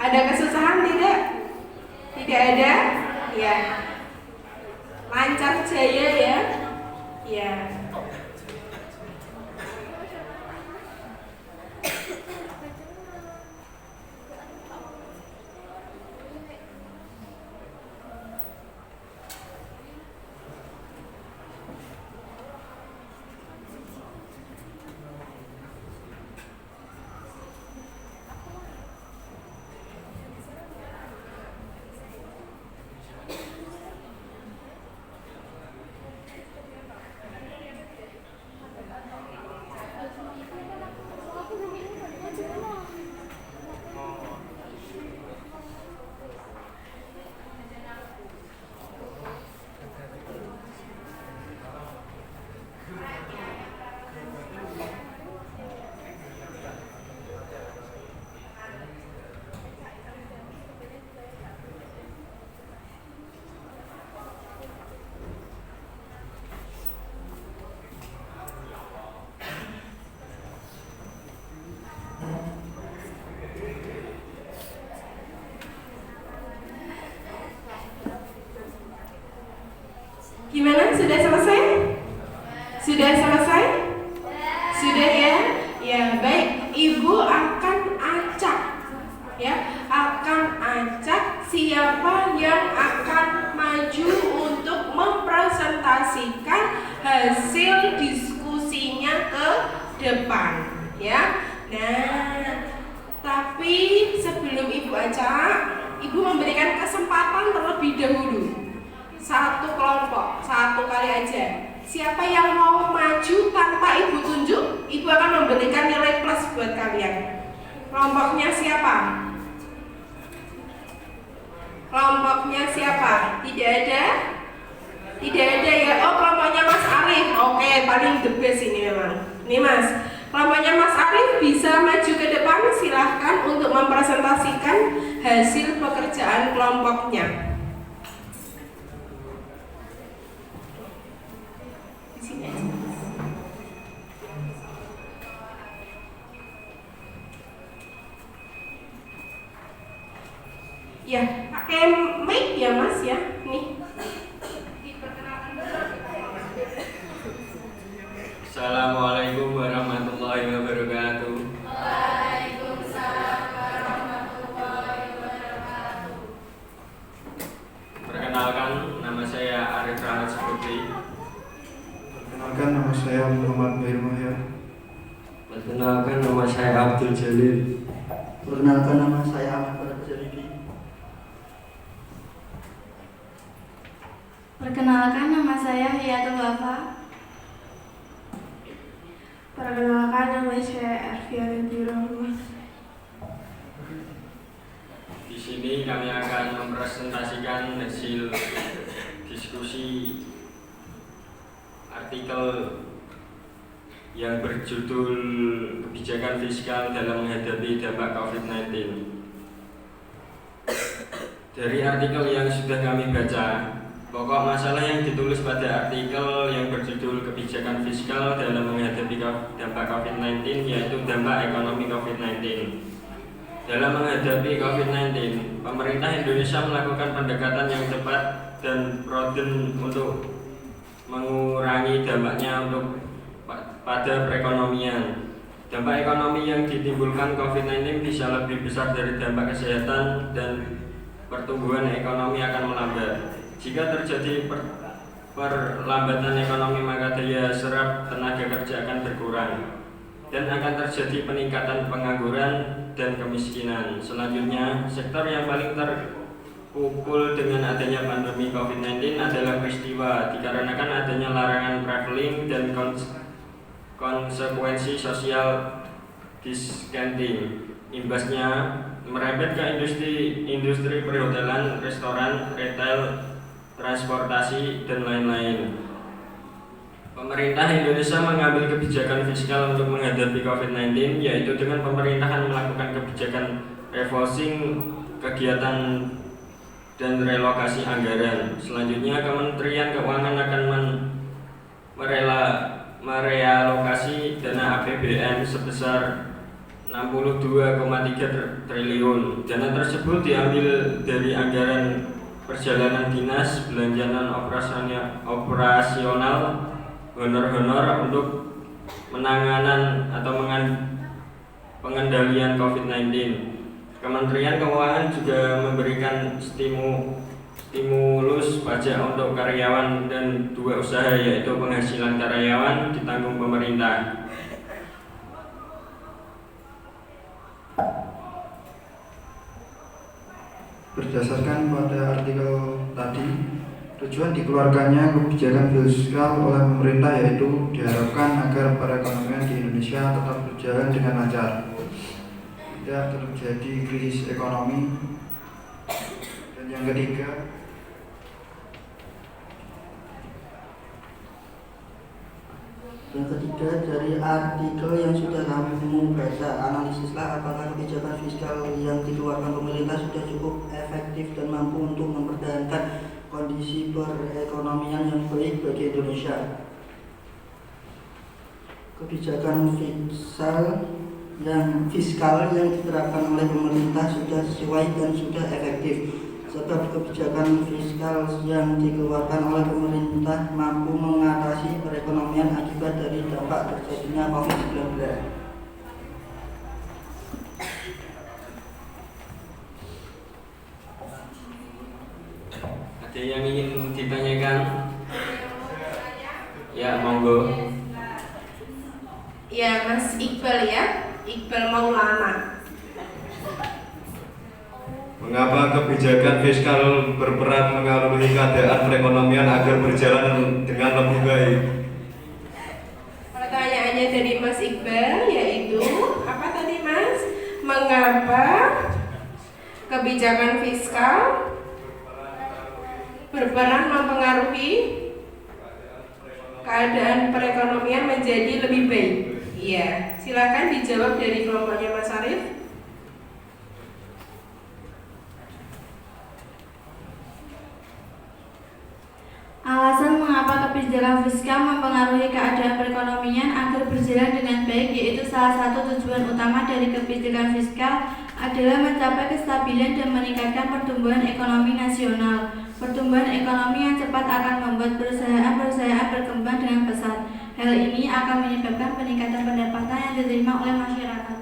Ada kesusahan tidak? Tidak ada? Ya. Lancar jaya ya? Ya. Gimana? Sudah selesai? Sudah selesai? Sudah ya? Ya, baik. Ibu akan acak, ya, akan acak siapa yang akan maju untuk mempresentasikan hasil diskusinya ke depan, ya. Nah, tapi sebelum ibu acak, ibu memberikan kesempatan terlebih dahulu. Satu kelompok, satu kali aja. Siapa yang mau maju tanpa ibu tunjuk, ibu akan memberikan nilai plus buat kalian. Kelompoknya siapa? Kelompoknya siapa? Tidak ada? Tidak ada ya? Oh, kelompoknya Mas Arif. Oke, paling the best ini memang. Ini Mas, kelompoknya Mas Arif bisa maju ke depan. Silahkan untuk mempresentasikan hasil pekerjaan kelompoknya. Di sini aja. Ya, pakai mic ya Mas ya. Nih. Assalamualaikum warahmatullahi wabarakatuh. Waalaikumsalam warahmatullahi wabarakatuh. Perkenalkan, nama saya Arif Rahmat Seperti. Perkenalkan, nama saya Muhammad Bayu Mahya. Perkenalkan, nama saya Abdul Jalil. Perkenalkan, nama saya Ahmad Jalili. Perkenalkan, nama saya Hiyatul Wafa. Perkenalkan, nama saya Arfian Dirahman. Di sini kami akan mempresentasikan hasil diskusi artikel yang berjudul Kebijakan Fiskal dalam Menghadapi Dampak COVID-19. Dari artikel yang sudah kami baca, pokok masalah yang ditulis pada artikel yang berjudul Kebijakan Fiskal dalam Menghadapi Dampak COVID-19 yaitu dampak ekonomi COVID-19. Dalam menghadapi COVID-19, pemerintah Indonesia melakukan pendekatan yang tepat dan prudent untuk mengurangi dampaknya pada perekonomian. Dampak ekonomi yang ditimbulkan COVID-19 bisa lebih besar dari dampak kesehatan dan pertumbuhan ekonomi akan melambat. Jika terjadi perlambatan ekonomi, maka daya serap tenaga kerja akan berkurang dan akan terjadi peningkatan pengangguran dan kemiskinan. Selanjutnya, sektor yang paling terpukul dengan adanya pandemi COVID-19 adalah peristiwa dikarenakan adanya larangan traveling dan konsekuensi sosial distancing. Imbasnya merembet ke industri perhotelan, restoran, retail, transportasi, dan lain-lain. Pemerintah Indonesia mengambil kebijakan fiskal untuk menghadapi COVID-19, yaitu dengan pemerintahan melakukan kebijakan refocusing kegiatan dan relokasi anggaran. Selanjutnya, Kementerian Keuangan akan merealokasi dana APBN sebesar 62,3 triliun. Dana tersebut diambil dari anggaran perjalanan dinas, belanjaan operasional, honor-honor untuk penanganan atau pengendalian COVID-19. Kementerian Keuangan juga memberikan stimulus pajak untuk karyawan dan dua usaha, yaitu penghasilan karyawan ditanggung pemerintah. Berdasarkan pada artikel tadi, tujuan dikeluarkannya kebijakan fiskal oleh pemerintah yaitu diharapkan agar perekonomian di Indonesia tetap berjalan dengan lancar, tidak terjadi krisis ekonomi, dan yang ketiga, dari artikel yang sudah kamu baca, analisislah apakah kebijakan fiskal yang dikeluarkan pemerintah sudah cukup efektif dan mampu untuk mempertahankan kondisi perekonomian yang baik bagi Indonesia. Kebijakan fiskal yang diterapkan oleh pemerintah sudah sesuai dan sudah efektif. sebab kebijakan fiskal yang dikeluarkan oleh pemerintah mampu mengatasi perekonomian akibat dari dampak terjadinya COVID-19. Ada yang ingin ditanyakan? Ya, monggo. Ya, Mas Iqbal ya, Iqbal Maulana. Mengapa kebijakan fiskal berperan mengaruhi keadaan perekonomian agar berjalan dengan lebih baik? Pertanyaannya dari Mas Iqbal yaitu apa tadi Mas? Mengapa kebijakan fiskal berperan mempengaruhi keadaan perekonomian menjadi lebih baik? Iya, silakan dijawab dari kelompoknya Mas Arif. Alasan mengapa kebijakan fiskal mempengaruhi keadaan perekonomian agar berjalan dengan baik yaitu salah satu tujuan utama dari kebijakan fiskal adalah mencapai kestabilan dan meningkatkan pertumbuhan ekonomi nasional. Pertumbuhan ekonomi yang cepat akan membuat perusahaan-perusahaan berkembang dengan pesat. Hal ini akan menyebabkan peningkatan pendapatan yang diterima oleh masyarakat.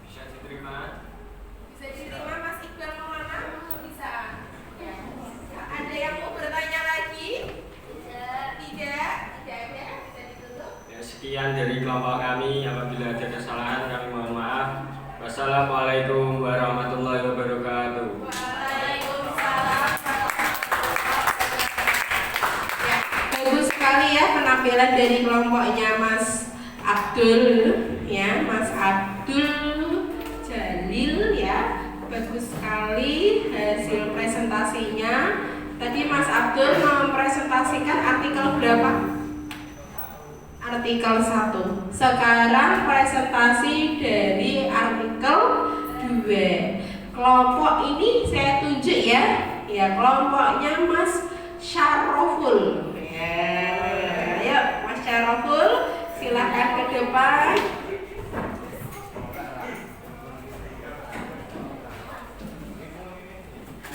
Bisa diterima? Bisa diterima Mas Iqbal Maulana? Bisa. Ya. Ada yang mau bertanya lagi? Tidak ada. Bisa ditutup. Ya, sekian dari kelompok kami. Apabila ada kesalahan kami mohon maaf. Wassalamualaikum warahmatullahi wabarakatuh. Waalaikumsalam. Ya, bagus sekali ya penampilan dari kelompoknya Mas Abdul ya, Mas Abdul Jalil ya. Bagus sekali hasil presentasinya. Tadi Mas Abdul mempresentasikan artikel berapa? Artikel 1. Sekarang presentasi dari artikel 2. Kelompok ini saya tunjuk ya. Ya, kelompoknya Mas Syaroful. Ya, ayo Mas Syaroful, silakan ke depan.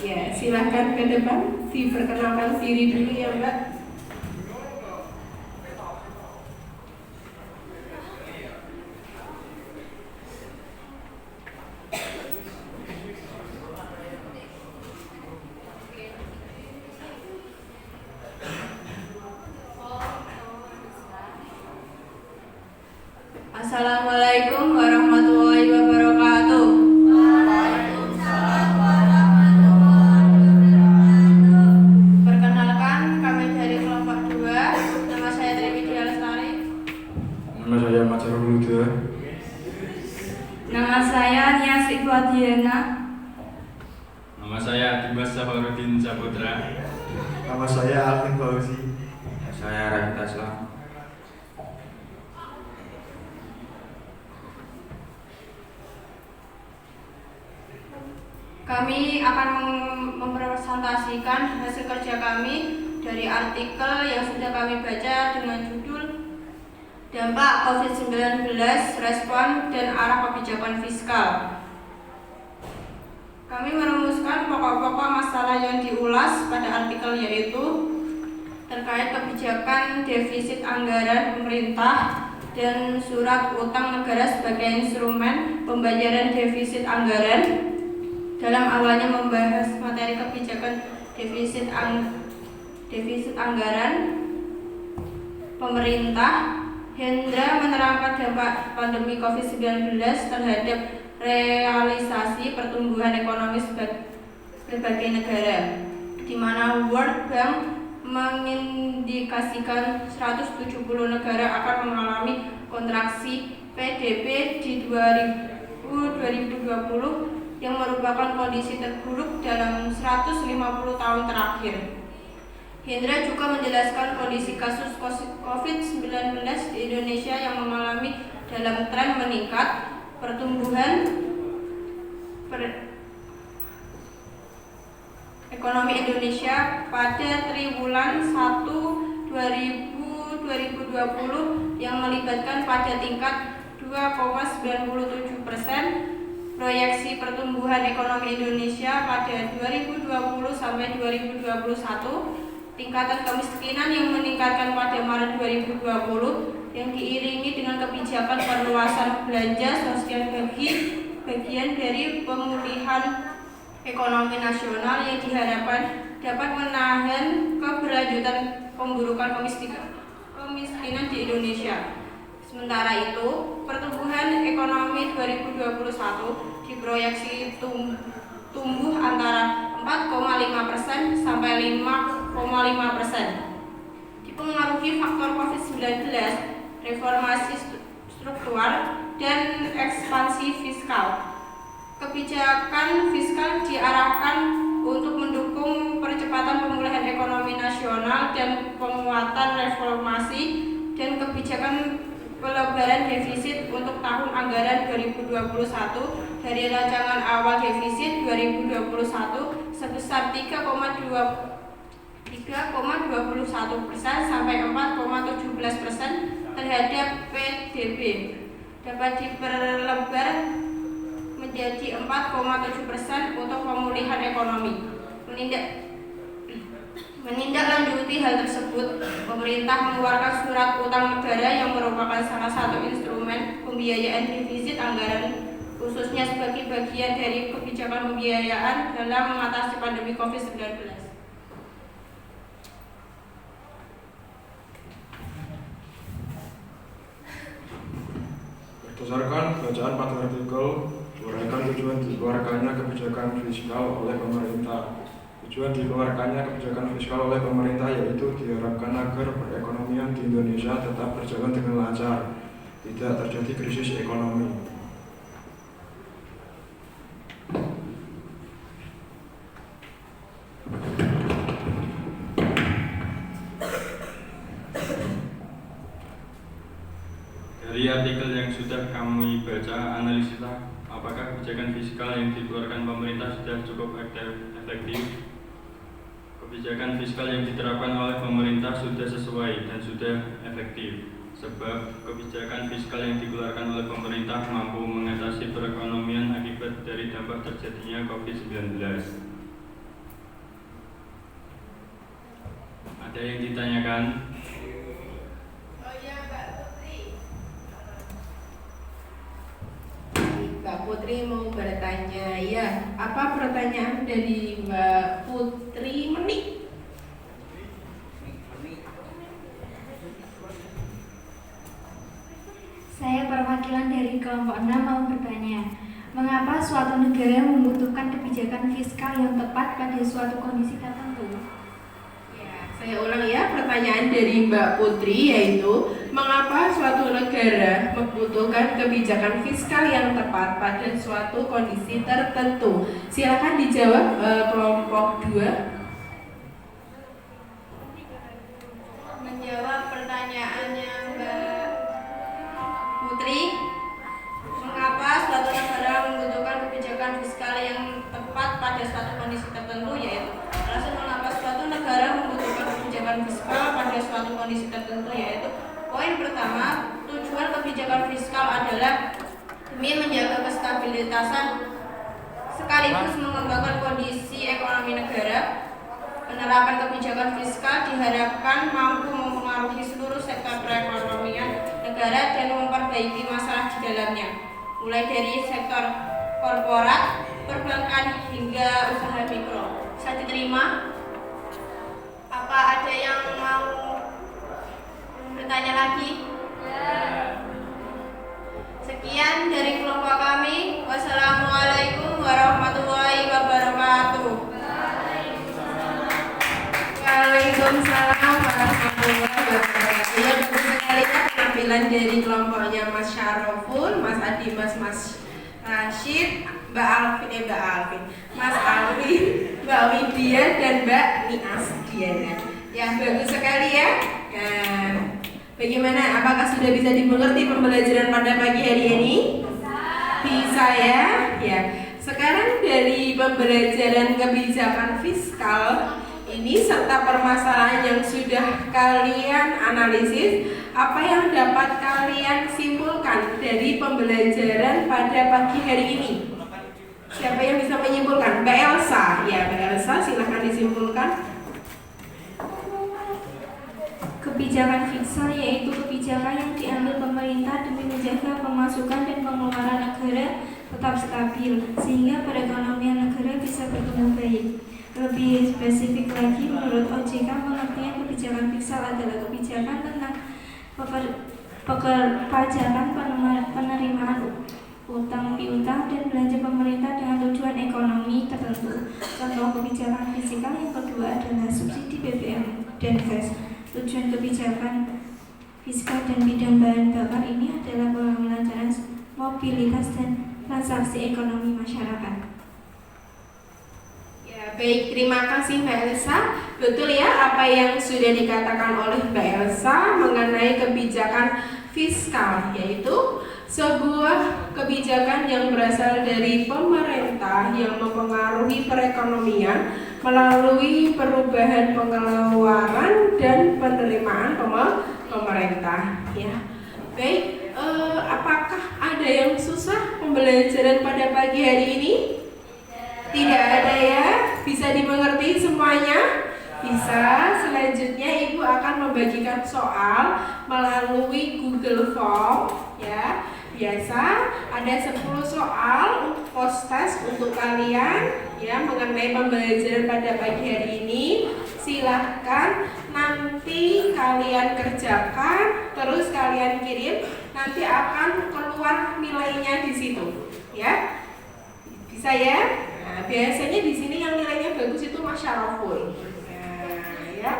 Ya, silakan ke depan. Diperkenalkan diri dulu ya, Mbak. Assalamualaikum warahmatullahi wabarakatuh. Perkenalkan, kami dari kelompok 2. Nama saya Triwidia Lestari. Nama saya Macarul Huda. Nama saya Nias Iqbadiana. Nama saya Dimas Safarudin Saputra. Nama saya Alvin Fauzi. Saya Rahim Taslam. Kami akan mempresentasikan hasil kerja kami dari artikel yang sudah kami baca dengan judul Dampak COVID-19, Respon dan Arah Kebijakan Fiskal. Kami merumuskan pokok-pokok masalah yang diulas pada artikel yaitu terkait kebijakan defisit anggaran pemerintah dan surat utang negara sebagai instrumen pembayaran defisit anggaran. Dalam awalnya membahas materi kebijakan defisit anggaran pemerintah, Hendra menerangkan dampak pandemi COVID-19 terhadap realisasi pertumbuhan ekonomi berbagai negara, di mana World Bank mengindikasikan 170 negara akan mengalami kontraksi PDB di 2020 yang merupakan kondisi terburuk dalam 150 tahun terakhir. Hendra juga menjelaskan kondisi kasus COVID-19 di Indonesia yang mengalami dalam tren meningkat, pertumbuhan ekonomi Indonesia pada triwulan 1 2020 yang melibatkan pada tingkat 2,97%, proyeksi pertumbuhan ekonomi Indonesia pada 2020 sampai 2021, tingkatan kemiskinan yang meningkatkan pada Maret 2020 yang diiringi dengan kebijakan perluasan belanja sosial bagi bagian dari pemulihan ekonomi nasional yang diharapkan dapat menahan keberlanjutan pemburukan kemiskinan di Indonesia. Sementara itu, pertumbuhan ekonomi 2021 diproyeksi tumbuh antara 4,5% sampai 5,5%. Dipengaruhi faktor COVID-19, reformasi struktural, dan ekspansi fiskal. Kebijakan fiskal diarahkan untuk mendukung percepatan pemulihan ekonomi nasional dan penguatan reformasi dan kebijakan pelebaran defisit untuk tahun anggaran 2021 dari rancangan awal defisit 2021 sebesar 3,21% sampai 4,17% terhadap PDB dapat diperlebar menjadi 4,7% untuk pemulihan ekonomi. Menindaklanjuti hal tersebut, pemerintah mengeluarkan surat utang negara yang merupakan salah satu instrumen pembiayaan defisit anggaran khususnya sebagai bagian dari kebijakan pembiayaan dalam mengatasi pandemi COVID-19. Berdasarkan bacaan pada artikel, uraikan tujuan dikeluarkannya kebijakan fiskal oleh pemerintah. Tujuan dikeluarkannya kebijakan fiskal oleh pemerintah yaitu diharapkan agar perekonomian di Indonesia tetap berjalan dengan lancar, tidak terjadi krisis ekonomi. Dari artikel yang sudah kami baca, analisislah apakah kebijakan fiskal yang dikeluarkan pemerintah sudah cukup efektif. Kebijakan fiskal yang diterapkan oleh pemerintah sudah sesuai dan sudah efektif, sebab kebijakan fiskal yang dikeluarkan oleh pemerintah mampu mengatasi perekonomian akibat dari dampak terjadinya COVID-19. Ada yang ditanyakan? Mbak Putri mau bertanya, ya. Apa pertanyaan dari Mbak Putri Menik? Saya perwakilan dari kelompok 6 mau bertanya, mengapa suatu negara membutuhkan kebijakan fiskal yang tepat pada suatu kondisi tertentu? Saya ulang ya, pertanyaan dari Mbak Putri yaitu mengapa suatu negara membutuhkan kebijakan fiskal yang tepat pada suatu kondisi tertentu. Silakan dijawab kelompok 2. Menjawab pertanyaannya Mbak Putri, mengapa suatu negara membutuhkan kebijakan fiskal yang tepat pada suatu kondisi tertentu, yaitu alasan mengapa suatu negara membutuhkan kebijakan fiskal pada suatu kondisi tertentu, yaitu poin pertama, tujuan kebijakan fiskal adalah demi menjaga kestabilitasan sekaligus mengembangkan kondisi ekonomi negara. Penerapan kebijakan fiskal diharapkan mampu mempengaruhi seluruh sektor perekonomian negara dan memperbaiki masalah di dalamnya, mulai dari sektor korporat, perbankan hingga usaha mikro. Bisa diterima? Apa ada yang mau bertanya lagi? Sekian dari kelompok kami. Wassalamualaikum warahmatullahi wabarakatuh. Waalaikumsalam warahmatullahi wabarakatuh. Ya, tentu sekali penampilan dari kelompoknya Mas Syaroful, Mas Adi, Mas Rashid, Mbak Alvin, Mas Alvin, Mbak Widya dan Mbak Nias Diana. Ya, bagus sekali ya. Bagaimana? Apakah sudah bisa dimengerti pembelajaran pada pagi hari ini? Bisa ya. Ya. Sekarang dari pembelajaran kebijakan fiskal ini serta permasalahan yang sudah kalian analisis, apa yang dapat kalian simpulkan dari pembelajaran pada pagi hari ini? Siapa yang bisa menyimpulkan? Mbak Elsa. Ya, Mbak Elsa, silahkan disimpulkan. Kebijakan fiskal yaitu kebijakan yang diambil pemerintah demi menjaga pemasukan dan pengeluaran negara tetap stabil sehingga perekonomian negara bisa berkembang baik. Lebih spesifik lagi, menurut OJK, pengertian kebijakan fiskal adalah kebijakan tentang perpajakan, penerimaan utang piutang dan belanja pemerintah dengan tujuan ekonomi tertentu. Contoh kebijakan fiskal yang kedua adalah subsidi BBM dan gas. Tujuan kebijakan fiskal dan bidang bahan bakar ini adalah pelancaran mobilitas dan transaksi ekonomi masyarakat. Ya, baik, terima kasih Mbak Elsa. Betul ya apa yang sudah dikatakan oleh Mbak Elsa mengenai kebijakan fiskal, yaitu sebuah kebijakan yang berasal dari pemerintah yang mempengaruhi perekonomian melalui perubahan pengeluaran dan penerimaan pemerintah. Ya, baik. Apakah ada yang susah pembelajaran pada pagi hari ini? Tidak ada ya? Bisa dimengerti semuanya? Bisa. Selanjutnya Ibu akan membagikan soal melalui Google Form ya. Biasa ada 10 soal post test untuk kalian ya mengenai pembelajaran pada pagi hari ini. Silahkan nanti kalian kerjakan, terus kalian kirim, nanti akan keluar nilainya di situ ya. Bisa ya? Nah, biasanya di sini yang nilainya bagus itu Mas Syaraful. Nah, ya.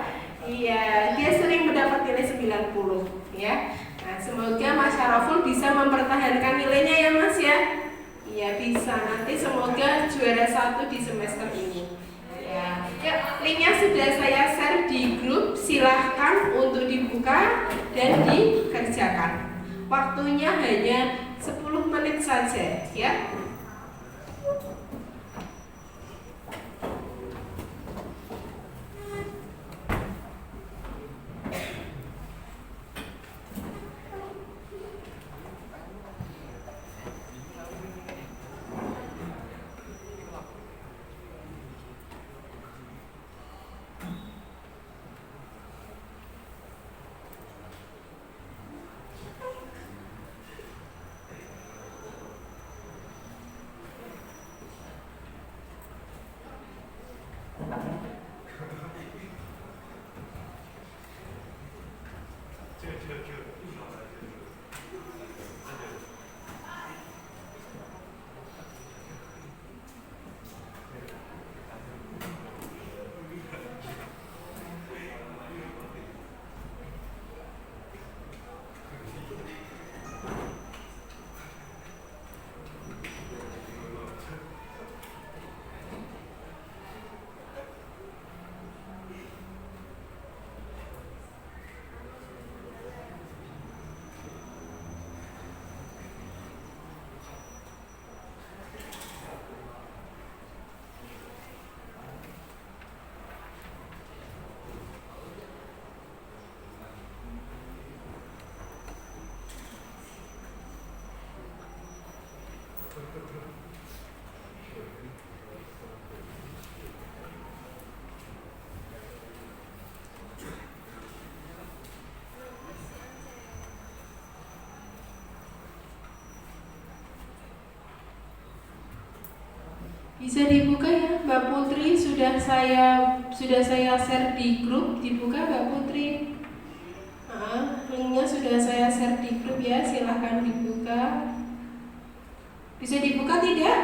Iya, dia sering mendapat nilai 90 ya. Nah, semoga Mas Syaraful bisa mempertahankan nilainya ya Mas ya. Iya, bisa. Nanti semoga juara 1 di semester ini. Ya. Yuk, linknya sudah saya share di grup. Silahkan untuk dibuka dan dikerjakan. Waktunya hanya 10 menit saja ya. Bisa dibuka ya, Mbak Putri, sudah saya share di grup, dibuka Mbak Putri. Linknya sudah saya share di grup ya, silahkan dibuka. Bisa dibuka tidak?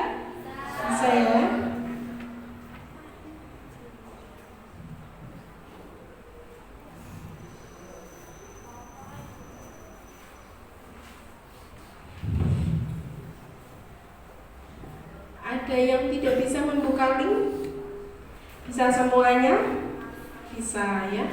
Bisa ya. Ada yang tidak bisa membuka link? Bisa semuanya? Bisa ya.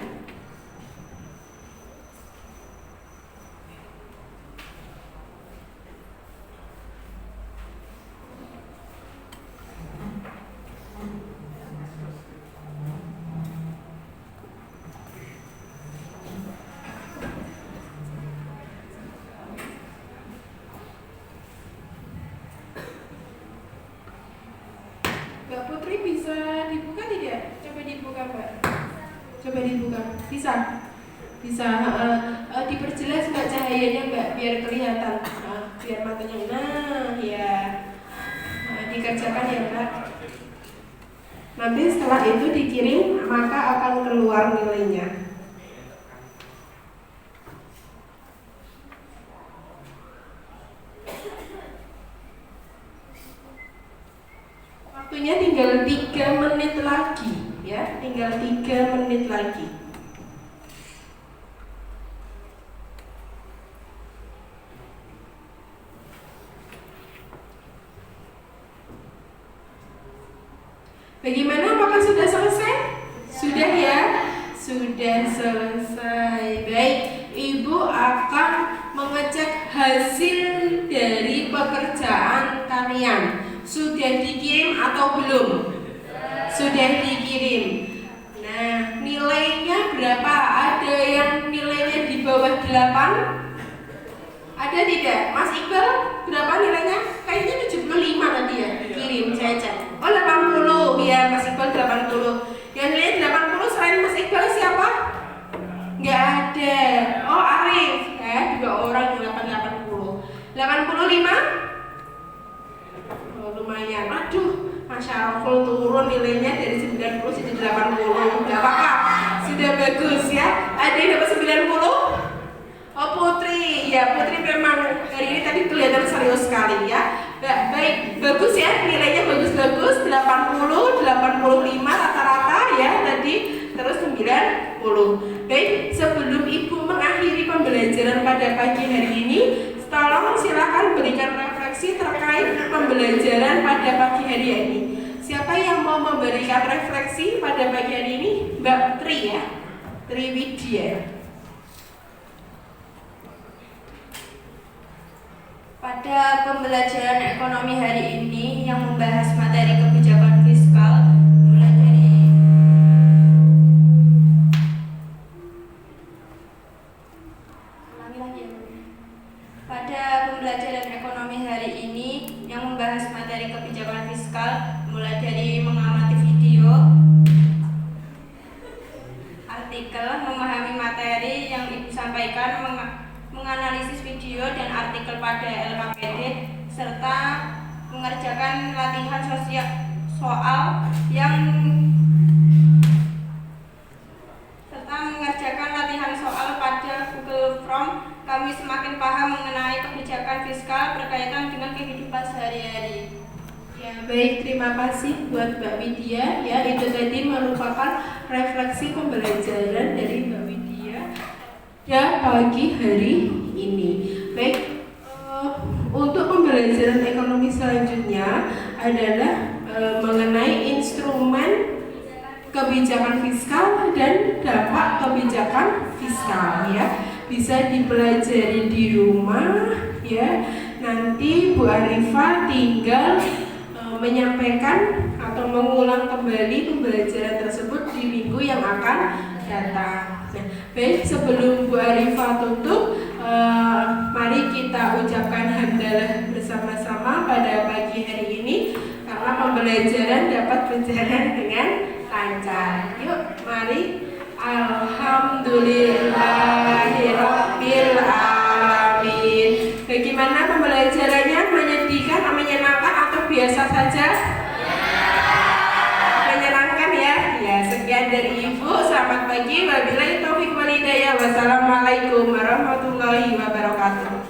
Bisa diperjelas Mbak cahayanya Mbak biar kelihatan, biar matanya. Nah ya, dikerjakan ya Mbak. Nanti setelah itu dikirim maka akan keluar nilainya. Waktunya tinggal 3 menit lagi ya, tinggal 3 menit lagi. Bagaimana, apakah sudah selesai? Sudah ya? Sudah selesai. Baik, Ibu akan mengecek hasil dari pekerjaan kalian. Sudah dikirim atau belum? Sudah dikirim. Nah, nilainya berapa? Ada yang nilainya di bawah 8? Ada tidak? Mas Iqbal, berapa nilainya? Kayaknya 75 tadi ya, kirim, saya cek. Oh 80, ya Mas Iqbal 80. Yang nilainya 80 selain Mas Iqbal siapa? Nggak ada. Oh Arif, ya 2 orang yang 80. 85? Oh lumayan. Aduh, Masya Allah turun nilainya dari 90 jadi 80. Gak apa-apa, sudah bagus ya. Ada yang dapat 90? Oh Putri, ya Putri memang hari ini tadi kelihatan serius sekali ya. Baik, bagus ya, nilainya bagus-bagus, 80, 85 rata-rata ya tadi, terus 90. Baik, sebelum Ibu mengakhiri pembelajaran pada pagi hari ini, tolong silakan berikan refleksi terkait pembelajaran pada pagi hari ini. Siapa yang mau memberikan refleksi pada pagi hari ini? Mbak Tri ya, Tri Widya. Pada pembelajaran ekonomi hari ini yang membahas materi kebijakan fiskal mulai dari Pada pembelajaran ekonomi hari ini yang membahas materi kebijakan fiskal mulai dari mengamati video, artikel, memahami materi yang Ibu sampaikan, menganalisis video dan artikel pada LKPD, serta mengerjakan latihan soal pada Google Form. Kami semakin paham mengenai kebijakan fiskal berkaitan dengan kehidupan sehari-hari. Ya, baik, terima kasih buat Mbak Widya. Ya, itu tadi merupakan refleksi pembelajaran dari Mbak Widya ya pagi hari ini. Baik, untuk pembelajaran ekonomi selanjutnya adalah mengenai instrumen kebijakan fiskal dan dampak kebijakan fiskal ya. Bisa dipelajari di rumah ya. Nanti Bu Arifah tinggal menyampaikan atau mengulang kembali pembelajaran tersebut di minggu yang akan datang. Nah, baik, sebelum Bu Arifah tutup, mari kita ucapkan hamdalah bersama-sama pada pagi hari ini karena pembelajaran dapat berjalan dengan lancar. Yuk, mari. Alhamdulillahirabbil alamin. Bagaimana pembelajarannya? Menyedihkan, menyenangkan atau biasa saja? Menyenangkan ya? Ya, sekian dari Ibu. Selamat pagi. Wabillahi taufiq wal hidayah. Wassalamualaikum warahmatullahi wabarakatuh.